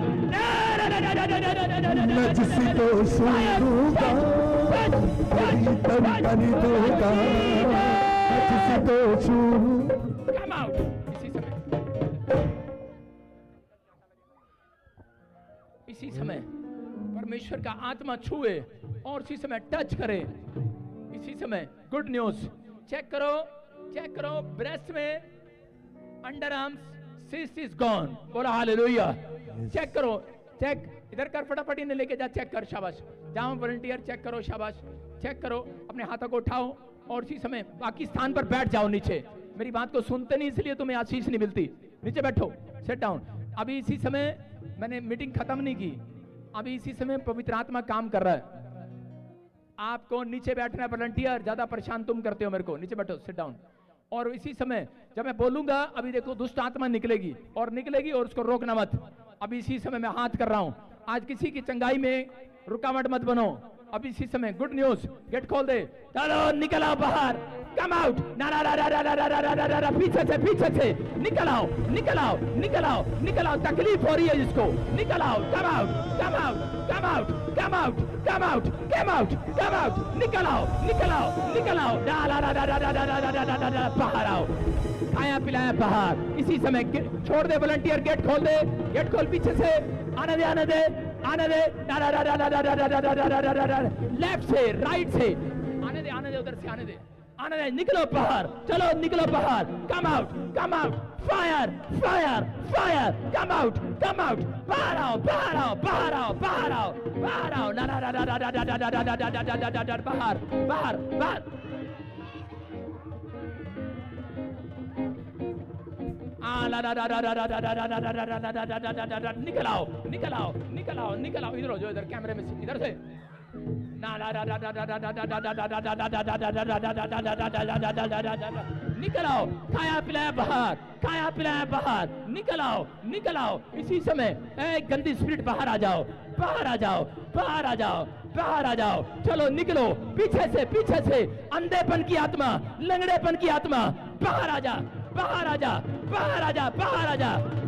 मैं जिसी को सुनूंगा वही तन दूंगा, मैं जिसी को छूऊं। कम आउट इसी समय परमेश्वर का आत्मा छुए और इसी समय टच करे, इसी समय गुड न्यूज, चेक करो ब्रेस्ट में, under arms, cyst is gone, बोला हालेलुया। चेक करो, चेक इधर कर, फटाफट इन्हें लेके जा, चेक कर, शाबाश, जाओ वॉलंटियर, चेक करो, शाबाश, चेक करो, अपने हाथों को उठाओ और इसी समय बाकी स्थान पर बैठ जाओ नीचे, मेरी बात को सुनते नहीं इसलिए तुम्हें आशीष नहीं मिलती, नीचे बैठो, सेट डाउन। अभी इसी समय मैंने मीटिंग खत्म नहीं की, अभी इसी समय पवित्र आत्मा काम कर रहा है, आपको नीचे बैठना है, वॉलंटियर, ज्यादा परेशान तुम करते हो मेरे को, नीचे बैठो, सिट डाउन। और इसी समय जब मैं बोलूंगा, अभी देखो दुष्ट आत्मा निकलेगी और उसको रोकना मत, अभी इसी समय मैं हाथ कर रहा हूं, आज किसी की चंगाई में रुकावट मत बनो, अभी इसी समय गुड न्यूज, गेट खोल दे, चलो निकल आओ बाहर, कम आउट, ना ना ना ना ना ना ना ना ना ना, पीछे से निकल आओ, तकलीफ हो रही है जिसको, निकल आओ, कम आउट, निकल आओ, बाहर आओ, आया पिलाया बाहर, इसी समय छोड़ दे वॉलंटियर, गेट खोल पीछे से, आने दे, लेफ्ट से, राइट से, आने दे, उधर से आने दे, निकलो बाहर, चलो निकलो बाहर, come out, fire, come out, बाहर आओ, बाहर, निकल आओ, इधर हो, जो इधर कैमरे में, इधर से, निकल आओ, खाया पिलाया बाहर, निकल आओ, इसी समय एक गंदी स्पिरिट बाहर आ जाओ, चलो निकलो, पीछे से अंधेपन की आत्मा, लंगड़ेपन की आत्मा, बाहर आ जा,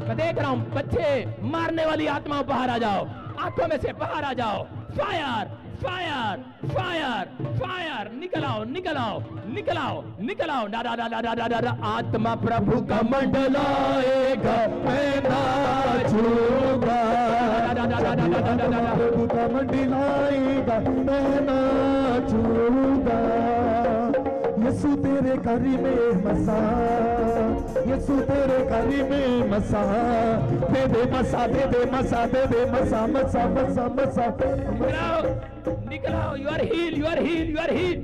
मैं देख रहा हूं, बच्चे मारने वाली आत्मा, बाहर आ जाओ, आंखों में से बाहर आ जाओ। फायर फायर फायर फायर, निकल आओ निकल आओ निकल आओ निकल आओ। आत्मा प्रभु का मंडलाएगा, मैं नाचूंगा। प्रभु का मंडलाएगा, मैं नाचूंगा। यीशु तेरे करी में मसा, यीशु तेरे करी में मसा, दे दे मसा, दे दे मसा, दे दे मसा, मसा मसा मसा। निकल आओ, you are heal, you are heal, you are heal.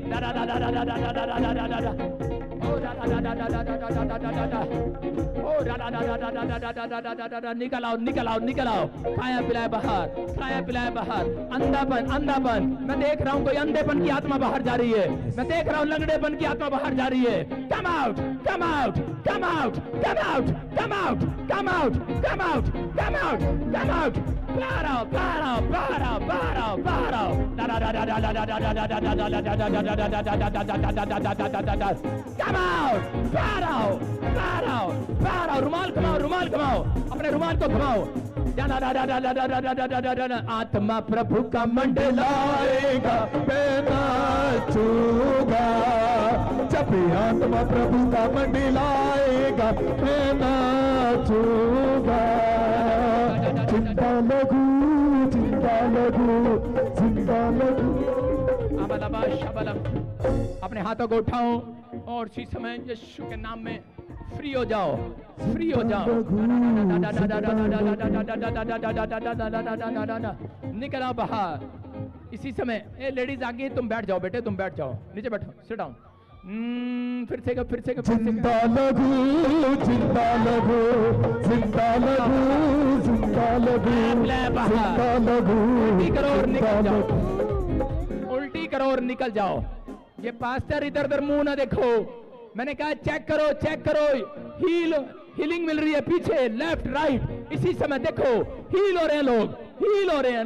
निकल आओ निकल आओ निकल आओ। खाया पिलाया बाहर, खाया पिलाया बाहर। अंधापन अंधापन, मैं देख रहा हूँ कोई अंधेपन की आत्मा बाहर जा रही है। मैं देख रहा हूँ लंगड़ेपन की आत्मा बाहर जा रही है। कम out come out come out come out come out come out come out come out come out. बाहर आओ बाहर आओ बाहर आओ बाहर आओ बाहर आओ। कम आउट, बाहर आओ बाहर आओ बाहर आओ। रुमाल घुमाओ, रुमाल घुमाओ, अपने रुमाल को घुमाओ। आत्मा प्रभु का मंडलाएगा, मैं नाचूंगा। जब आत्मा प्रभु का मंडलाएगा, मैं नाचूंगा। चिंता लघु चिंता लघु चिंता लघु। अपने हाथों को उठाओ और इसी समय यीशु के नाम में फ्री हो जाओ, फ्री हो जाओ। निकल आओ बाहर इसी समय। ए लेडीज आगे, तुम बैठ जाओ बेटे, तुम बैठ जाओ, नीचे बैठो, सिट डाउन। फिर से फिर से चिंता लघु चिंता लघु चिंता लघु चिंता लघु चिंता लघु। उल्टी करो और निकल जाओ, उल्टी करो और निकल जाओ। ये पास्टर इधर उधर मुंह ना देखो। मैंने कहा चेक करो चेक करो। हीलिंग मिल रही है पीछे, लेफ्ट राइट। इसी समय देखो हील हो रहे हैं लोग, हील हो रहे हैं।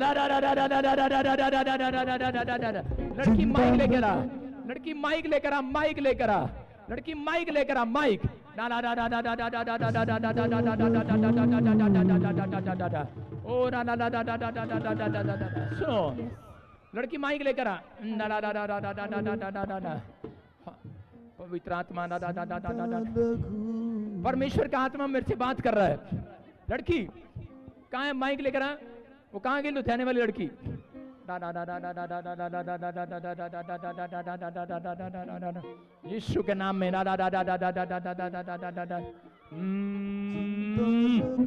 लड़की माइक लेकर आ, लड़की माइक लेकर आ, माइक लेकर आ, लड़की माइक लेकर आ, माइक। ओ सुनो, लड़की माइक लेकर आ। पवित्र आत्मा, परमेश्वर का आत्मा मेरे से बात कर रहा है। लड़की कहाँ है? माइक लेकर आ। वो कहाँ गई लुधियाने वाली लड़की? यीशु के नाम में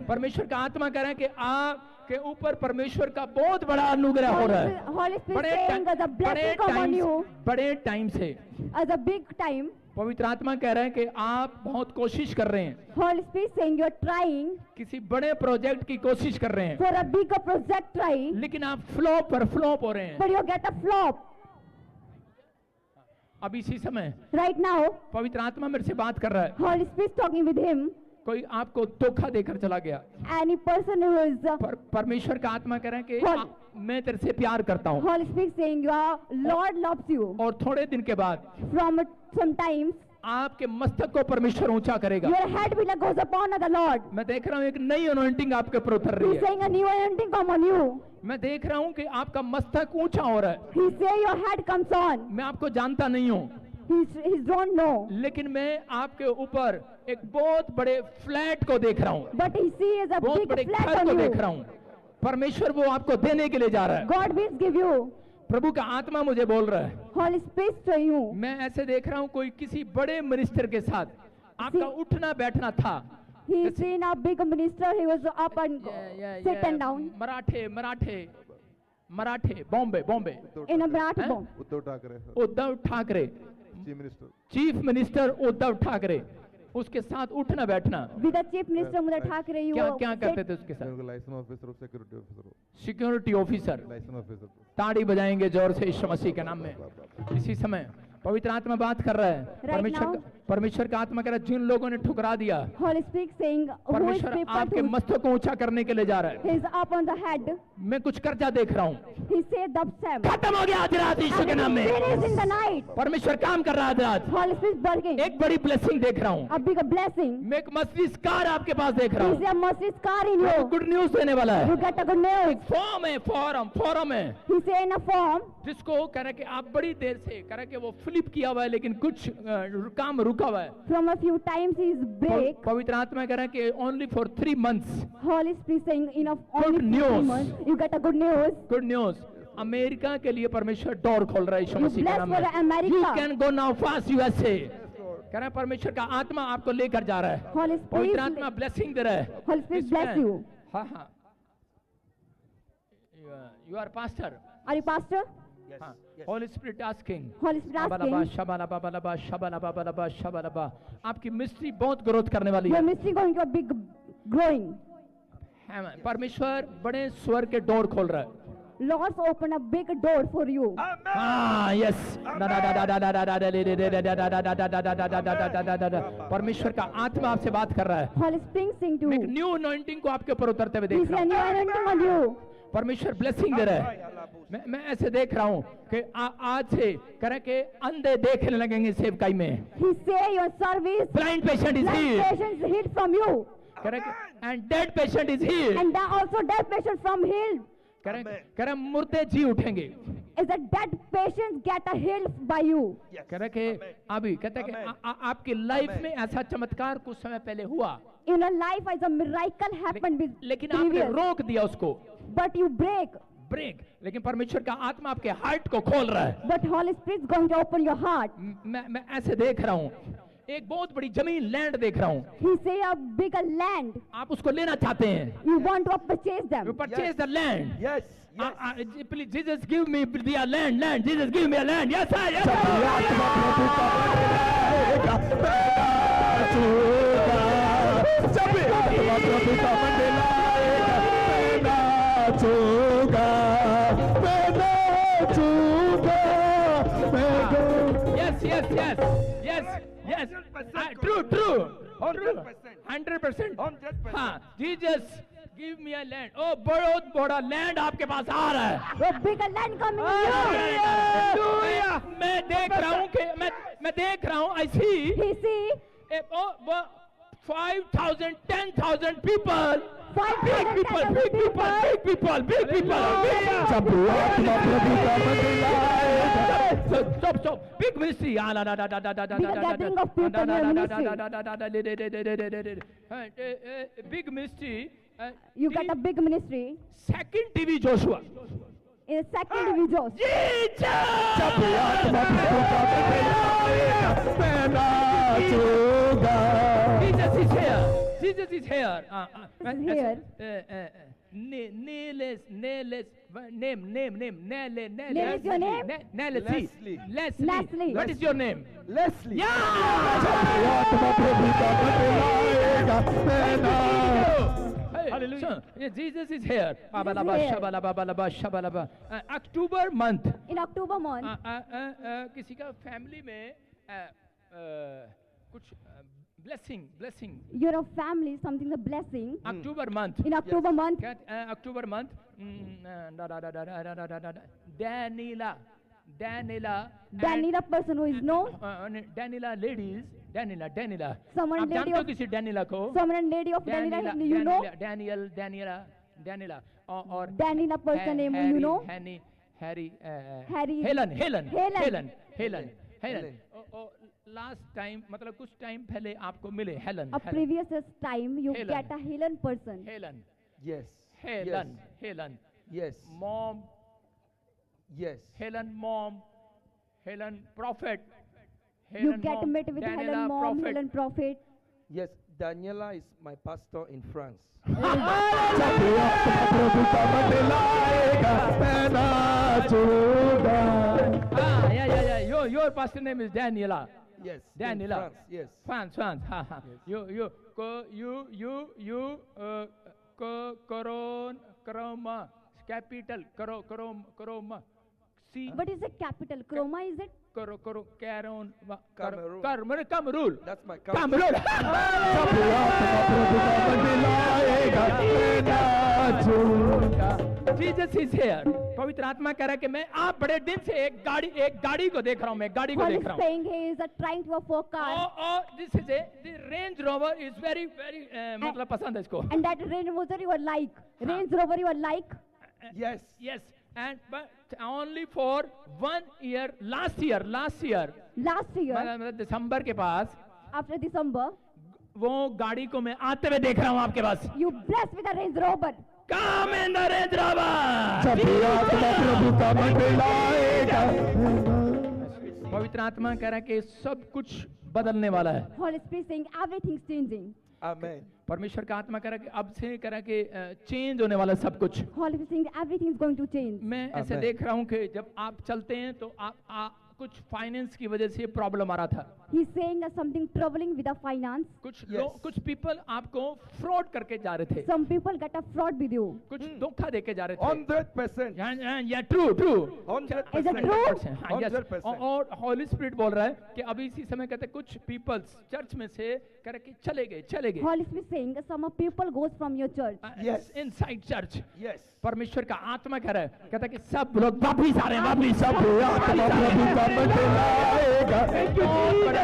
परमेश्वर का आत्मा कह रहे हैं कि आपके ऊपर परमेश्वर का बहुत बड़ा अनुग्रह हो रहा है बड़े टाइम से। As a big time, पवित्र आत्मा कह रहे हैं कि आप बहुत कोशिश कर रहे हैं। Holy Spirit saying you're trying किसी बड़े प्रोजेक्ट की कोशिश कर रहे हैं। for a bigger project, trying, लेकिन आप फ्लॉप पर फ्लॉप हो रहे हैं। but you get a flop. अब इसी समय Right now, पवित्र आत्मा मेरे से बात कर रहा है। Holy Spirit talking with him. कोई आपको धोखा देकर चला गया। Any person who is परमेश्वर का आत्मा कह रहे हैं कि मैं तेरे से प्यार करता हूँ। Holy Spirit saying your Lord loves you. और थोड़े दिन के बाद From some times आपके मस्तक को परमेश्वर ऊंचा करेगा। your head will goes upon the Lord. मैं देख रहा हूँ एक नई अनॉइंटिंग आपके ऊपर उतर रही He's saying a new anointing come on you. मैं देख रहा हूँ कि आपका मस्तक ऊंचा हो रहा है। He say your head comes on. मैं आपको जानता नहीं हूँ। He don't know. लेकिन मैं आपके ऊपर एक बहुत बड़े फ्लैट को देख रहा हूँ। But he sees a बहुत big बड़े flat घर on को you. देख रहा हूँ। परमेश्वर वो आपको देने के लिए जा रहा है। God will give you. प्रभु का आत्मा मुझे बोल रहा है। Holy Spirit to you. मैं ऐसे देख रहा हूँ कोई किसी बड़े मिनिस्टर के साथ आपका उठना बैठना था। He seen a big minister. He was up and sit and down. Marathe Bombay In a Marathi bomb. Uddhav Thackeray chief minister Uddhav Thackeray, उसके साथ उठना बैठना। With the chief minister Uddhav Thackeray, you क्या करते थे उसके साथ? Licence officer, security officer, security officer. Licence officer. ताड़ी बजाएंगे जोर से यीशु मसीह के नाम में। इसी समय पवित्र आत्मा बात कर रहा है। now- परमेश्वर का आत्मा कह रहा है जिन लोगों ने ठुकरा दिया, Holy Spirit saying, who is परमेश्वर people आपके who मस्तक को ऊंचा करने के लिए जा रहा है। is up on the head? मैं कुछ कर्जा देख रहा हूँ, He said the same. खत्म हो गया आज रात यीशु के नाम में। Finished in the night. परमेश्वर काम कर रहा है आज रात। Holy Spirit working. एक बड़ी ब्लेसिंग देख रहा हूँ, A big blessing. मैं एक मसीह कार आपके पास देख रहा Is हूँ, a mercy scar in you. Good news देने वाला है। You get a good news. Form है, फॉरम है, He say in a form, जिसको कह रहा है कि आप बड़ी देर से कह रहा है कि वो फ्लिप किया हुआ है, लेकिन कुछ काम रुका हुआ है। from a few times he is break. पवित्र आत्मा कह रहा है कि only for 3 months। Holy Spirit saying in of Good only 3 news. months, you get a good news. Good news, America के लिए परमेश्वर डोर खोल रहा है यीशु You मसीह के bless नाम for में। America. You can go now fast USA. कह रहा है परमेश्वर का आत्मा आपको लेकर जा रहा है। Holy Spirit, पवित्र आत्मा ब्लेसिंग दे रहा है। Holy Spirit इसमें- bless you. हाँ हाँ, you are pastor. Are you pastor? हाँ, holy spirit asking, Holy Spirit शबालाबा, आपकी मिस्ट्री बहुत ग्रोथ करने वाली Your है। ministry going to a big growing. परमेश्वर बड़े स्वर के डोर खोल रहा है। Lord's open a big door for you. हाँ, यस। परमेश्वर का आत्मा आपसे बात कर रहा है। Holy Spirit sing to मैं एक you. न्यू अनॉइंटिंग को आपके ऊपर उतरते हुए He देख say रहा a new हूँ। anointing on you. परमेश्वर ब्लेसिंग दे रहा है। मैं ऐसे देख रहा हूँ कि आज से करे के अंधे देखने लगेंगे सेवकाई में। He say your service. Blind patient is Blind healed. patients healed from you. Correct. And dead patient is healed. And then also dead patient from healed. करे मुर्दे जी उठेंगे। Is a dead patient get a healed by you. करे के अभी कहते हैं कि आपकी लाइफ में ऐसा चमत्कार कुछ समय पहले हुआ, In a life as a miracle happened with लेकिन आपने previous. रोक दिया उसको। But you break. लेकिन परमेश्वर का आत्मा आपके हार्ट को खोल रहा है। But Holy Spirit is going to open your heart. मैं ऐसे देख रहा हूँ, एक बहुत बड़ी जमीन लैंड देख रहा हूँ। He say a bigger land. आप उसको लेना चाहते हैं। You want to purchase them. You purchase the land. Yes. Please, Jesus, give me the land. Jesus, give me a land. Yes, sir. Yes, Yes. True. 100%. हाँ, Jesus, give me a land. Oh, बहुत बड़ा land आपके पास आ रहा है। A bigger land coming मैं देख रहा हूँ कि मैं देख रहा हूँ ऐसी। He see 5,000, 10,000 people. Big people. Stop. Big ministry. gathering of people in your Big ministry. You got a big ministry. Second TV Joshua. In second division. Jesus is here. Here. Name is your name? Leslie. What is your name? Leslie. Hallelujah. Jesus is here. October month. In October month. किसी का family में कुछ blessing. Your family something a blessing. October month. In October month. October month. Daniela person who is no. Daniela ladies. Daniela. Someone आप lady जानते हो of. किसी Daniela को? Someone lady of Daniela. You know. Daniela. और Daniela person name you know. Harry. Helen. Last time मतलब कुछ time पहले आपको मिले Helen. A previous time you Helen. get a Helen person. Yes. Helen. Yes. Mom. Yes. Helen mom. Helen prophet. You get met with Helen mom, prophet. Helen prophet. Yes. Daniela is my pastor in France. Yeah. Your pastor name is Daniela. Yes. Daniela. Yes. France. Ha. You Corona capital Coroma What is the capital? Chroma is it? Cameroon. Cameroon. Cameroon. That's my Cameroon. Jesus is here. पवित्र आत्मा कह रहा है कि मैं आप बड़े दिन से एक गाड़ी को देख रहा हूँ, मैं गाड़ी को Paul देख is रहा हूँ. saying he is trying to afford car. This is the Range Rover is very मतलब पसंद है इसको. And that Range Rover you are like. Range Rover you are like. Yes. Yes. And but only for 1 year. Last year. मतलब दिसंबर के पास. After December. वो गाड़ी को मैं आते हुए देख रहा हूँ आपके पास. You blessed with a Range Rover. Come in the Range Rover. पवित्र आत्मा कह रहा है कि सब कुछ बदलने वाला है. Holy Spirit saying everything's changing. Amen. परमेश्वर का आत्मा कह रहा है कि अब से कह रहा है कि चेंज होने वाला है सब कुछ. Holy Spirit saying everything is going to change. मैं ऐसे देख रहा हूँ कि जब आप चलते हैं तो आप कुछ फाइनेंस की वजह से प्रॉब्लम आ रहा था. He's saying something troubling with the finance. कुछ पीपल आपको फ्रॉड करके जा रहे थे. Some people get a fraud with you. कुछ धोखा देके जा रहे थे. 100%. या ट्रू. 100%. Is it true? 100%. और हॉली स्पिरिट बोल रहा है कि अभी इसी समय कहते कुछ पीपल्स चर्च में से कह रहे कि चले गए. Holy Spirit saying some of people goes from your church. Yes. Inside church. Yes. परमेश्वर का आत्मा कह रहा है कहता है कि सब लोग वापिस आ रहे हैं.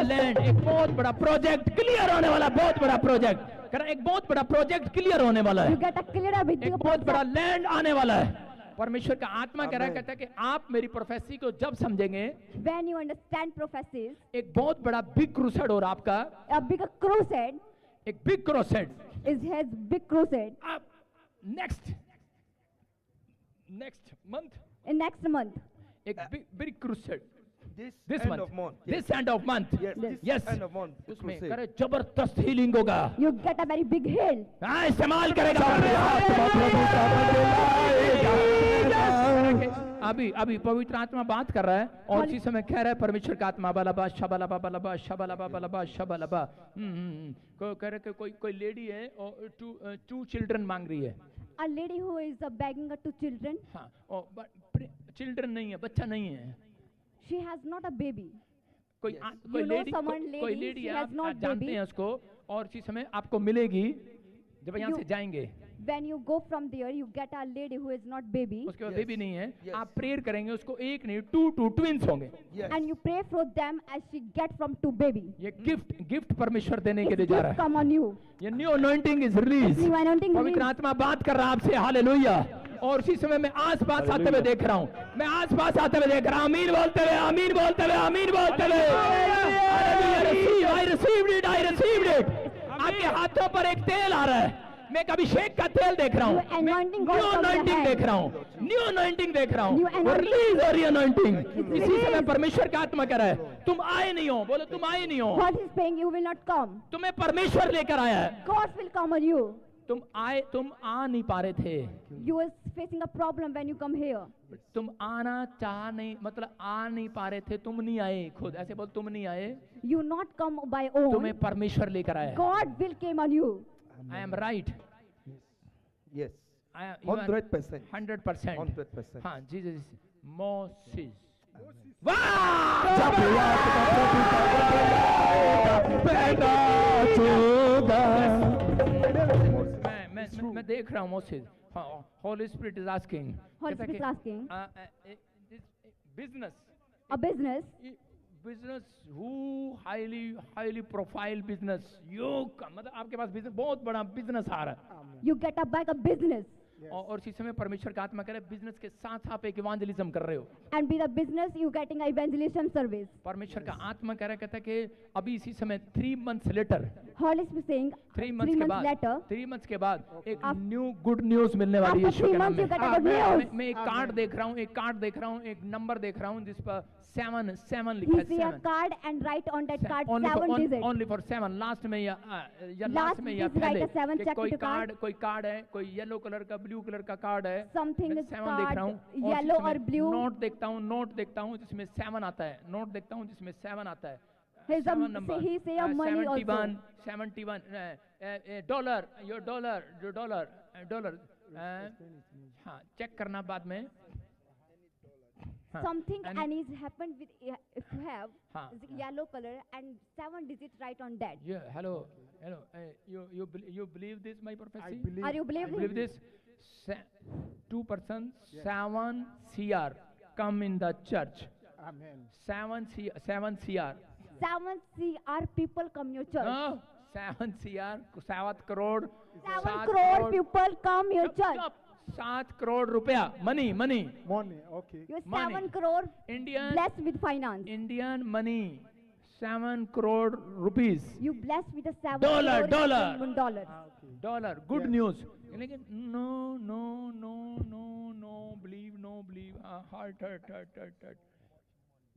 लैंड एक बहुत बड़ा प्रोजेक्ट क्लियर होने वाला. बहुत बड़ा प्रोजेक्ट कह रहा है. एक बहुत बड़ा प्रोजेक्ट क्लियर होने वाला है. एक बहुत बड़ा लैंड आने वाला है. परमेश्वर का आत्मा कह रहा है कहता है कि आप मेरी प्रोफेसी को जब समझेंगे. When you understand prophecies. एक बहुत बड़ा बिग क्रूसेड और आपका. A big crusade. एक big crusade. Is his big crusade. आप next month. In next month. एक big crusade. This end of month. This end of month. Yes. End of month. उसमें करे जबरदस्त हीलिंग होगा. You get a very big heal. हाँ इस्तेमाल करेगा. अभी पवित्र आत्मा बात कर रहा है और इसी समय कह रहा है परमेश्वर का आत्मा बालाबा शबलबा. कह रहे कोई लेडी है और 2 चिल्ड्रन मांग रही है. A lady who is begging her 2 children. हाँ. और चिल्ड्रन नहीं है, बच्चा नहीं है. She has not a baby. कोई लेडी आप जानते हैं उसको और इसी समय आपको मिलेगी जब यहाँ से जाएंगे. When you go from there, you get a lady who is not baby. उसके बाद बेबी नहीं है. आप प्रेयर करेंगे उसको एक नहीं 2 ट्विंस होंगे. And you pray for them as she get from 2 baby. ये गिफ्ट परमेश्वर देने के लिए जा रहा है. Come on you. ये न्यू अनॉइंटिंग इज रिलीज. पवित्र आत्मा बात कर रहा है आपसे. हालेलुया. और उसी समय मैं आसपास आते हुए देख रहा हूँ. आमीन बोलते हुए. I received it. आपके हाथों पर एक तेल आ रहा है. मैं एक अभिषेक का तेल देख रहा हूँ. न्यू अनॉइंटिंग देख रहा हूँ. रिलीज और अनॉइंटिंग. इसी समय परमेश्वर का आत्मा कह रहा है तुम आए नहीं हो. बोलो तुम आए नहीं हो. God is saying you will not come. तुम्हें परमेश्वर लेकर आया है. God will come on you. तुम आ नहीं पा रहे थे. You was facing a problem when you come here. तुम आना चाह नहीं मतलब आ नहीं पा रहे थे. तुम नहीं आए खुद. ऐसे बोल तुम नहीं आए. You not come by own. तुम्हें परमेश्वर लेकर आया. God will came on you. I am right. Yes. 100%. 100%. हाँ Jesus. Moses. मैं देख रहा हूँ Moses. Holy Spirit is asking. Holy Spirit is asking. Business. A business. Business who highly profile business. मतलब आपके पास बिजनेस बहुत बड़ा बिजनेस आ रहा है. You get a bag of business. और इसी समय परमेश्वर का आत्मा कह रहा है बिजनेस के साथ आप एक इवांजलिज्म कर रहे हो. And with the business you getting a evangelism service. परमेश्वर का आत्मा कह रहा है कहता है कि अभी इसी समय 3 months later. Holy Spirit saying 3 months के बाद एक न्यू गुड न्यूज मिलने वाली है यीशु के नाम में. मैं एक कार्ड देख रहा हूँ. एक नंबर देख रहा हूँ जिस पर 7 लिखा है. 7 card and write on that card 7 digits. Only for 7. Last में या पहले कोई कार्ड है. कोई येलो कलर का ब्लू कलर का कार्ड है. Something is 7 देख रहा हूँ. येलो और ब्लू. नोट देखता हूँ जिसमें 7 आता है. He say a money also. 71 $. हाँ चेक करना बाद में. something and- and is happened with if you have हाँ, is color and 7 digits right on that. Yeah, hello. You believe this, my prophecy? Are you believing? Believe this? 2 persons, 7 CR come in the church. Amen. 7 CR. 7 CR people come your church. No, 7 CR, 7 crore. 7 crore people come your church. 7 crore रुपया, money. Money, okay. You Money. 7 crore Indian blessed with finance. Indian money, 7 crore rupees. You blessed with a 7 Dollar, crore dollar. Indian dollars. Dollar, good Yes. news. लेकिन no, believe, hurt.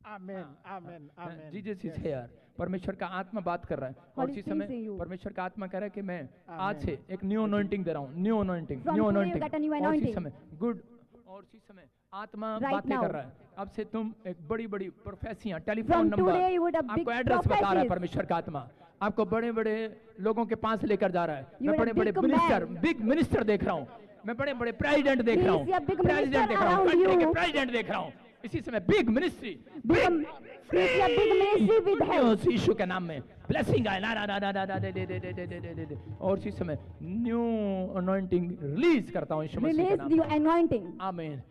Amen. Amen. Amen. Jesus is Yes. here. परमेश्वर का आत्मा बात कर रहा है और Holy इसी Spirit समय is in you. परमेश्वर का आत्मा कह रहा है कि मैं Amen. आज से एक न्यू अनॉइंटिंग दे रहा हूँ, new anointing From today you get a new और इसी anointing. समय गुड और इसी समय आत्मा Right बातें now. कर रहा है। अब से तुम एक बड़ी बड़ी प्रोफेसियां, telephone From today you would number, have big आपको एड्रेस बता रहा है prophecies. परमेश्वर का आत्मा, आपको बड़े बड़े लोगों के पास लेकर जा रहा है। You मैं are a बड़े बड़े big minister, man. Big minister देख रहा हूँ, मैं बड़े बड़े प्रेसिडेंट देख रहा हूँ, He is a big president minister देख रहा हूँ, around कंट्री के you. प्रेसिडेंट देख रहा हूँ। इसी समय big ministry, He is a big ministry with help. यीशु के नाम में ब्लेसिंग आए ना और इसी समय न्यू अनॉइंटिंग रिलीज करता हूँ यीशु मसीह के Release नाम the में। anointing. आमीन।